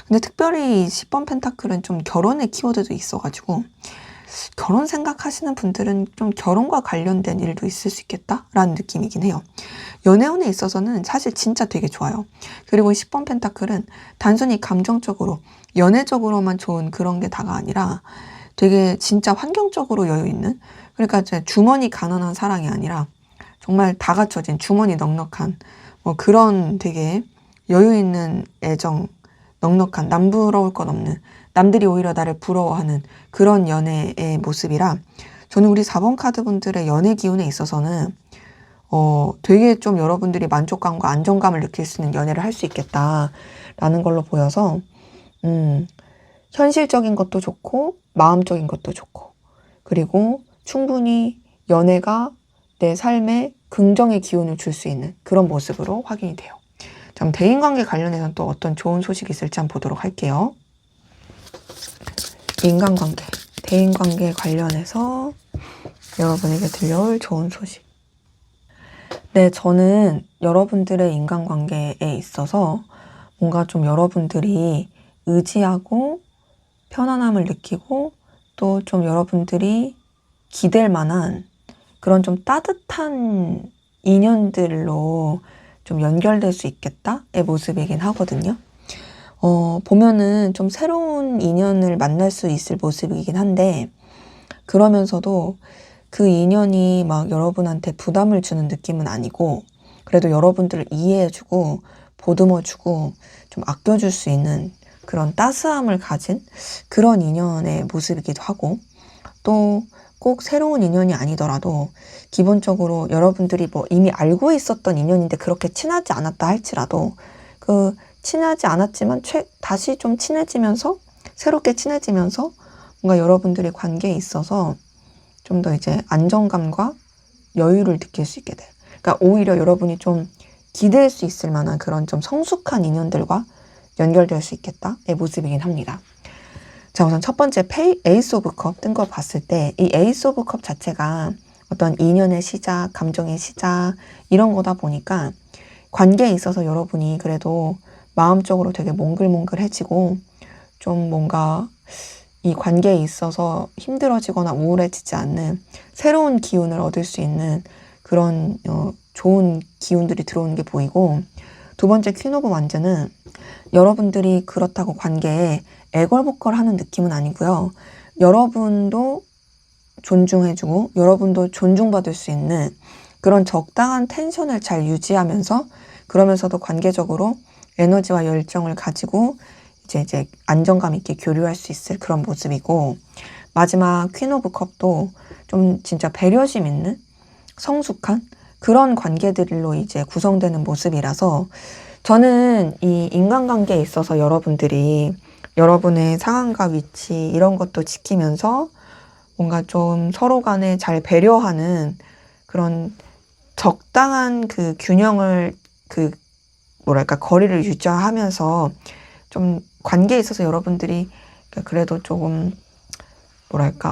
근데 특별히 10번 펜타클은 좀 결혼의 키워드도 있어가지고 결혼 생각하시는 분들은 좀 결혼과 관련된 일도 있을 수 있겠다라는 느낌이긴 해요. 연애운에 있어서는 사실 진짜 되게 좋아요. 그리고 10번 펜타클은 단순히 감정적으로 연애적으로만 좋은 그런 게 다가 아니라 되게 진짜 환경적으로 여유 있는, 그러니까 이제 주머니 가난한 사랑이 아니라 정말 다 갖춰진 주머니 넉넉한 뭐 그런 되게 여유 있는 애정, 넉넉한, 남부러울 것 없는, 남들이 오히려 나를 부러워하는 그런 연애의 모습이라, 저는 우리 4번 카드 분들의 연애 기운에 있어서는 되게 좀 여러분들이 만족감과 안정감을 느낄 수 있는 연애를 할 수 있겠다라는 걸로 보여서 현실적인 것도 좋고 마음적인 것도 좋고, 그리고 충분히 연애가 내 삶에 긍정의 기운을 줄 수 있는 그런 모습으로 확인이 돼요. 그럼 대인관계 관련해서는 또 어떤 좋은 소식이 있을지 한번 보도록 할게요. 인간관계, 대인관계 관련해서 여러분에게 들려올 좋은 소식. 네, 저는 여러분들의 인간관계에 있어서 뭔가 좀 여러분들이 의지하고 편안함을 느끼고, 또 좀 여러분들이 기댈 만한 그런 좀 따뜻한 인연들로 좀 연결될 수 있겠다의 모습이긴 하거든요. 보면은 좀 새로운 인연을 만날 수 있을 모습이긴 한데, 그러면서도 그 인연이 막 여러분한테 부담을 주는 느낌은 아니고, 그래도 여러분들을 이해해주고, 보듬어주고, 좀 아껴줄 수 있는 그런 따스함을 가진 그런 인연의 모습이기도 하고, 또 꼭 새로운 인연이 아니더라도 기본적으로 여러분들이 뭐 이미 알고 있었던 인연인데 그렇게 친하지 않았다 할지라도 그 친하지 않았지만 다시 좀 친해지면서 새롭게 친해지면서 뭔가 여러분들의 관계에 있어서 좀 더 이제 안정감과 여유를 느낄 수 있게 돼. 그러니까 오히려 여러분이 좀 기댈 수 있을 만한 그런 좀 성숙한 인연들과 연결될 수 있겠다의 모습이긴 합니다. 자, 우선 첫 번째 에이스 오브 컵 뜬 걸 봤을 때 이 에이스 오브 컵 자체가 어떤 인연의 시작, 감정의 시작 이런 거다 보니까 관계에 있어서 여러분이 그래도 마음적으로 되게 몽글몽글해지고 좀 뭔가 이 관계에 있어서 힘들어지거나 우울해지지 않는 새로운 기운을 얻을 수 있는 그런 좋은 기운들이 들어오는 게 보이고, 두 번째 퀸 오브 완즈는 여러분들이 그렇다고 관계에 애걸복걸하는 느낌은 아니고요. 여러분도 존중해주고 여러분도 존중받을 수 있는 그런 적당한 텐션을 잘 유지하면서 그러면서도 관계적으로 에너지와 열정을 가지고 이제 안정감 있게 교류할 수 있을 그런 모습이고, 마지막 퀸 오브 컵도 좀 진짜 배려심 있는 성숙한 그런 관계들로 이제 구성되는 모습이라서 저는 이 인간관계에 있어서 여러분들이 여러분의 상황과 위치 이런 것도 지키면서 뭔가 좀 서로 간에 잘 배려하는 그런 적당한 그 균형을 거리를 유지하면서 좀 관계에 있어서 여러분들이 그래도 조금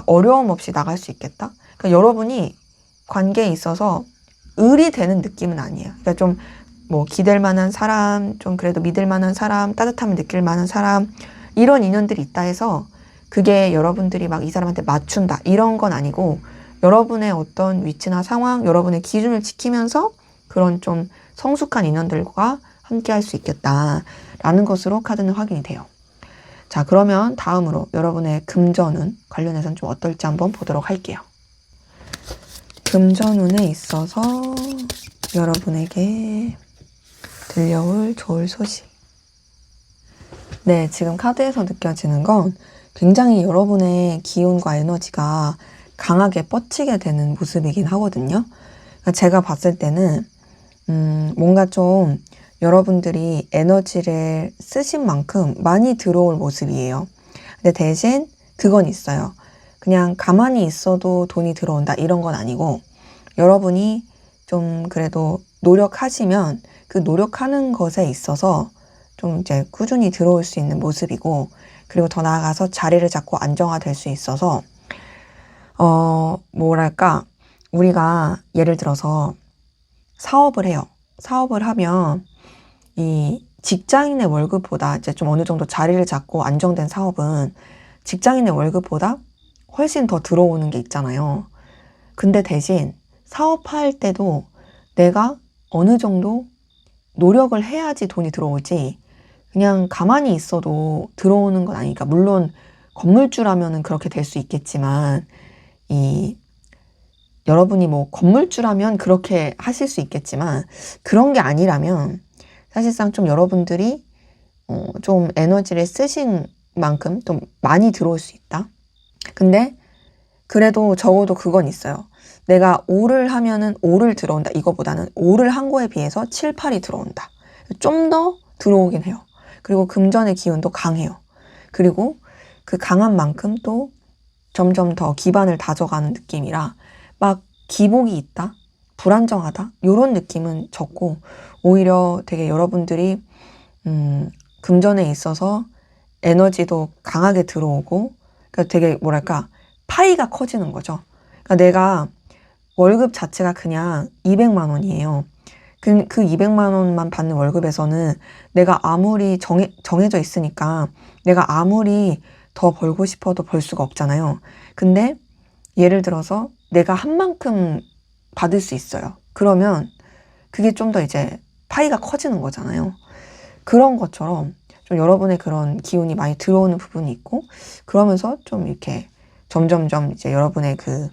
어려움 없이 나갈 수 있겠다. 그러니까 여러분이 관계에 있어서 을이 되는 느낌은 아니에요. 그러니까 좀 뭐 기댈 만한 사람, 좀 그래도 믿을 만한 사람, 따뜻함을 느낄 만한 사람 이런 인연들이 있다 해서 그게 여러분들이 막 이 사람한테 맞춘다 이런 건 아니고, 여러분의 어떤 위치나 상황, 여러분의 기준을 지키면서 그런 좀 성숙한 인연들과 함께 할 수 있겠다라는 것으로 카드는 확인이 돼요. 자, 그러면 다음으로 여러분의 금전운 관련해서는 좀 어떨지 한번 보도록 할게요. 금전운에 있어서 여러분에게 들려올 좋을 소식. 네, 지금 카드에서 느껴지는 건 굉장히 여러분의 기운과 에너지가 강하게 뻗치게 되는 모습이긴 하거든요. 그러니까 제가 봤을 때는 뭔가 좀 여러분들이 에너지를 쓰신 만큼 많이 들어올 모습이에요. 근데 대신 그건 있어요. 그냥 가만히 있어도 돈이 들어온다 이런 건 아니고, 여러분이 좀 그래도 노력하시면 그 노력하는 것에 있어서 좀 이제 꾸준히 들어올 수 있는 모습이고, 그리고 더 나아가서 자리를 잡고 안정화될 수 있어서 우리가 예를 들어서 사업을 해요. 사업을 하면 이 직장인의 월급보다 이제 좀 어느 정도 자리를 잡고 안정된 사업은 직장인의 월급보다 훨씬 더 들어오는 게 있잖아요. 근데 대신 사업할 때도 내가 어느 정도 노력을 해야지 돈이 들어오지, 그냥 가만히 있어도 들어오는 건 아니니까. 물론 건물주라면은 그렇게 될 수 있겠지만, 여러분이 뭐 건물주라면 그렇게 하실 수 있겠지만, 그런 게 아니라면 사실상 좀 여러분들이 좀 에너지를 쓰신 만큼 좀 많이 들어올 수 있다. 근데 그래도 적어도 그건 있어요. 내가 5를 하면은 5를 들어온다 이거보다는 5를 한 거에 비해서 7, 8이 들어온다. 좀 더 들어오긴 해요. 그리고 금전의 기운도 강해요. 그리고 그 강한 만큼 또 점점 더 기반을 다져가는 느낌이라 막 기복이 있다, 불안정하다 이런 느낌은 적고, 오히려 되게 여러분들이 금전에 있어서 에너지도 강하게 들어오고, 그러니까 되게 파이가 커지는 거죠. 그러니까 내가 월급 자체가 그냥 200만 원이에요. 그 200만 원만 받는 월급에서는 내가 아무리 정해져 있으니까 내가 아무리 더 벌고 싶어도 벌 수가 없잖아요. 근데 예를 들어서 내가 한 만큼 받을 수 있어요. 그러면 그게 좀 더 이제 파이가 커지는 거잖아요. 그런 것처럼 좀 여러분의 그런 기운이 많이 들어오는 부분이 있고, 그러면서 좀 이렇게 점점점 이제 여러분의 그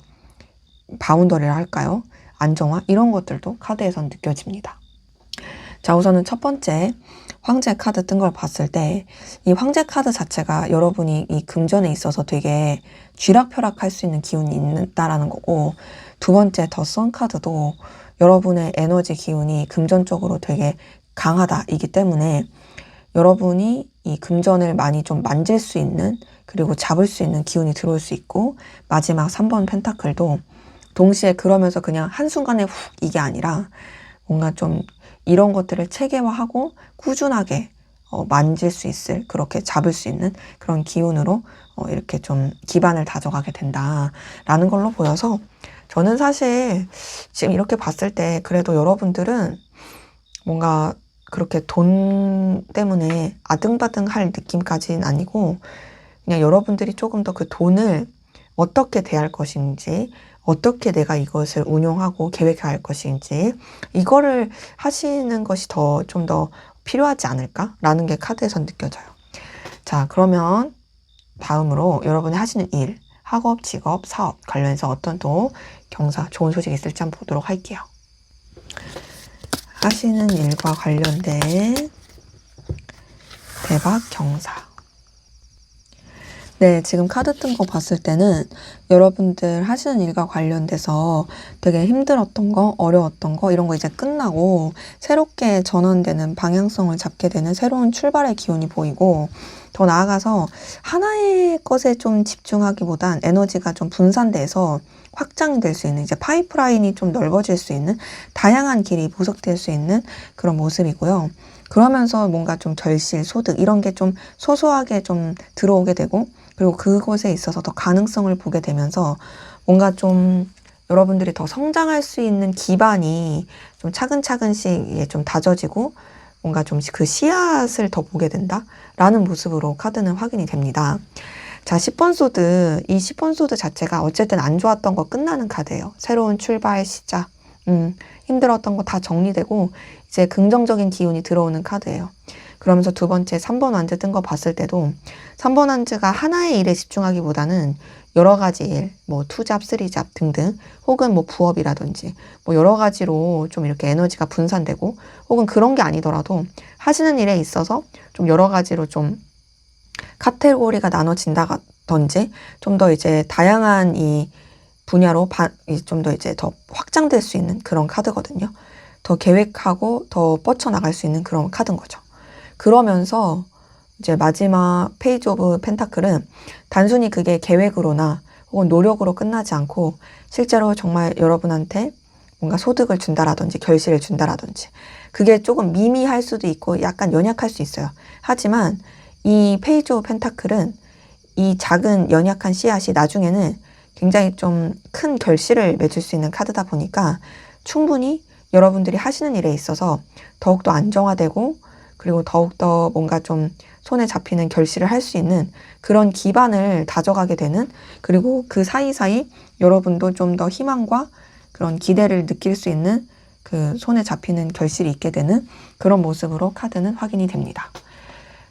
바운더리를 할까요? 안정화? 이런 것들도 카드에선 느껴집니다. 자, 우선은 첫 번째 황제 카드 뜬 걸 봤을 때 이 황제 카드 자체가 여러분이 이 금전에 있어서 되게 쥐락펴락할 수 있는 기운이 있다라는 거고, 두 번째 더 선 카드도 여러분의 에너지 기운이 금전적으로 되게 강하다이기 때문에 여러분이 이 금전을 많이 좀 만질 수 있는, 그리고 잡을 수 있는 기운이 들어올 수 있고, 마지막 3번 펜타클도 동시에 그러면서 그냥 한순간에 훅 이게 아니라 뭔가 좀 이런 것들을 체계화하고 꾸준하게 만질 수 있을, 그렇게 잡을 수 있는 그런 기운으로 이렇게 좀 기반을 다져가게 된다라는 걸로 보여서, 저는 사실 지금 이렇게 봤을 때 그래도 여러분들은 뭔가 그렇게 돈 때문에 아등바등 할 느낌까지는 아니고, 그냥 여러분들이 조금 더 그 돈을 어떻게 대할 것인지, 어떻게 내가 이것을 운용하고 계획할 것인지, 이거를 하시는 것이 좀 더 필요하지 않을까라는 게 카드에선 느껴져요. 자, 그러면 다음으로 여러분이 하시는 일, 학업, 직업, 사업 관련해서 어떤 또 경사, 좋은 소식이 있을지 한번 보도록 할게요. 하시는 일과 관련된 대박 경사. 네, 지금 카드 뜬 거 봤을 때는 여러분들 하시는 일과 관련돼서 되게 힘들었던 거, 어려웠던 거, 이런 거 이제 끝나고 새롭게 전환되는 방향성을 잡게 되는 새로운 출발의 기운이 보이고, 더 나아가서 하나의 것에 좀 집중하기보단 에너지가 좀 분산돼서 확장이 될 수 있는, 이제 파이프라인이 좀 넓어질 수 있는, 다양한 길이 보석될 수 있는 그런 모습이고요. 그러면서 뭔가 좀 결실, 소득 이런 게 좀 소소하게 좀 들어오게 되고, 그리고 그것에 있어서 더 가능성을 보게 되면서 뭔가 좀 여러분들이 더 성장할 수 있는 기반이 좀 차근차근씩 좀 다져지고, 뭔가 좀 그 씨앗을 더 보게 된다라는 모습으로 카드는 확인이 됩니다. 자, 10번 소드. 이 10번 소드 자체가 어쨌든 안 좋았던 거 끝나는 카드예요. 새로운 출발, 시작. 힘들었던 거 다 정리되고 이제 긍정적인 기운이 들어오는 카드예요. 그러면서 두 번째 3번 완즈 뜬 거 봤을 때도 3번 완즈가 하나의 일에 집중하기보다는 여러 가지 일, 뭐 투잡, 쓰리잡 등등, 혹은 뭐 부업이라든지 뭐 여러 가지로 좀 이렇게 에너지가 분산되고, 혹은 그런 게 아니더라도 하시는 일에 있어서 좀 여러 가지로 좀 카테고리가 나눠진다든지, 좀 더 이제 다양한 이 분야로 좀 더 이제 더 확장될 수 있는 그런 카드거든요. 더 계획하고 더 뻗쳐나갈 수 있는 그런 카드인 거죠. 그러면서 이제 마지막 페이지 오브 펜타클은 단순히 그게 계획으로나 혹은 노력으로 끝나지 않고 실제로 정말 여러분한테 뭔가 소득을 준다라든지 결실을 준다라든지, 그게 조금 미미할 수도 있고 약간 연약할 수 있어요. 하지만 이 페이지 오브 펜타클은 이 작은 연약한 씨앗이 나중에는 굉장히 좀 큰 결실을 맺을 수 있는 카드다 보니까 충분히 여러분들이 하시는 일에 있어서 더욱더 안정화되고, 그리고 더욱더 뭔가 좀 손에 잡히는 결실을 할 수 있는 그런 기반을 다져가게 되는, 그리고 그 사이사이 여러분도 좀 더 희망과 그런 기대를 느낄 수 있는 그 손에 잡히는 결실이 있게 되는 그런 모습으로 카드는 확인이 됩니다.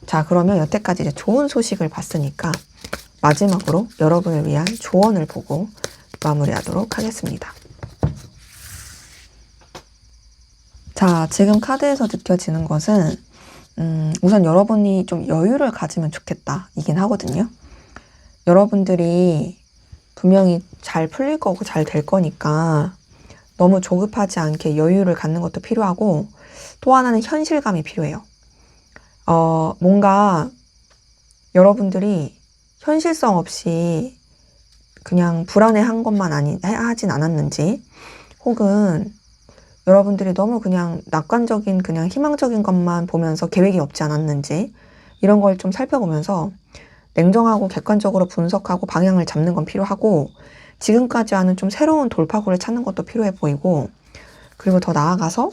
자, 그러면 여태까지 이제 좋은 소식을 봤으니까 마지막으로 여러분을 위한 조언을 보고 마무리하도록 하겠습니다. 자, 지금 카드에서 느껴지는 것은 우선 여러분이 좀 여유를 가지면 좋겠다 이긴 하거든요. 여러분들이 분명히 잘 풀릴 거고 잘 될 거니까 너무 조급하지 않게 여유를 갖는 것도 필요하고, 또 하나는 현실감이 필요해요. 뭔가 여러분들이 현실성 없이 그냥 불안해한 것만 하진 않았는지, 혹은 여러분들이 너무 그냥 낙관적인, 그냥 희망적인 것만 보면서 계획이 없지 않았는지, 이런 걸 좀 살펴보면서 냉정하고 객관적으로 분석하고 방향을 잡는 건 필요하고, 지금까지와는 좀 새로운 돌파구를 찾는 것도 필요해 보이고, 그리고 더 나아가서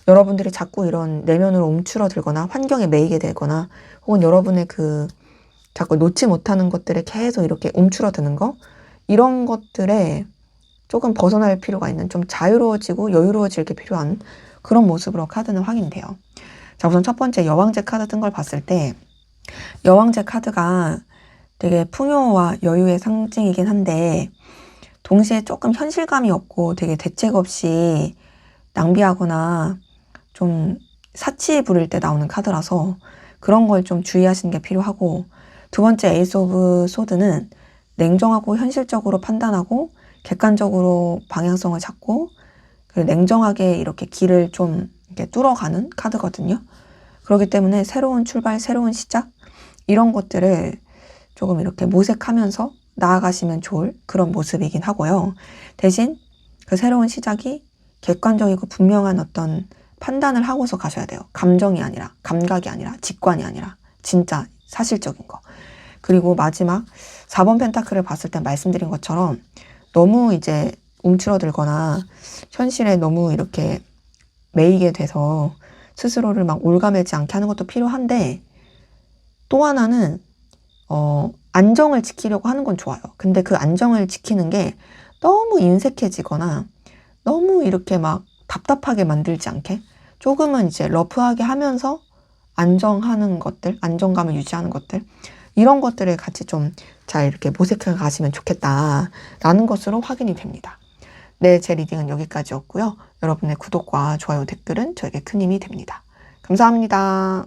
여러분들이 자꾸 이런 내면으로 움츠러들거나 환경에 매이게 되거나, 혹은 여러분의 그 자꾸 놓지 못하는 것들에 계속 이렇게 움츠러드는 거, 이런 것들에 조금 벗어날 필요가 있는, 좀 자유로워지고 여유로워질 게 필요한 그런 모습으로 카드는 확인돼요. 자, 우선 첫 번째 여왕제 카드 뜬 걸 봤을 때 여왕제 카드가 되게 풍요와 여유의 상징이긴 한데 동시에 조금 현실감이 없고 되게 대책 없이 낭비하거나 좀 사치 부릴 때 나오는 카드라서 그런 걸 좀 주의하시는 게 필요하고, 두 번째 에이스 오브 소드는 냉정하고 현실적으로 판단하고 객관적으로 방향성을 잡고 냉정하게 이렇게 길을 좀 이렇게 뚫어가는 카드거든요. 그렇기 때문에 새로운 출발, 새로운 시작 이런 것들을 조금 이렇게 모색하면서 나아가시면 좋을 그런 모습이긴 하고요. 대신 그 새로운 시작이 객관적이고 분명한 어떤 판단을 하고서 가셔야 돼요. 감정이 아니라, 감각이 아니라, 직관이 아니라 진짜 사실적인 거. 그리고 마지막 4번 펜타클을 봤을 때 말씀드린 것처럼 너무 이제 움츠러들거나 현실에 너무 이렇게 매이게 돼서 스스로를 막 올가매지 않게 하는 것도 필요한데, 또 하나는 안정을 지키려고 하는 건 좋아요. 근데 그 안정을 지키는 게 너무 인색해지거나 너무 이렇게 막 답답하게 만들지 않게 조금은 이제 러프하게 하면서 안정하는 것들, 안정감을 유지하는 것들, 이런 것들을 같이 좀 잘 이렇게 모색해 가시면 좋겠다라는 것으로 확인이 됩니다. 네, 제 리딩은 여기까지였고요. 여러분의 구독과 좋아요, 댓글은 저에게 큰 힘이 됩니다. 감사합니다.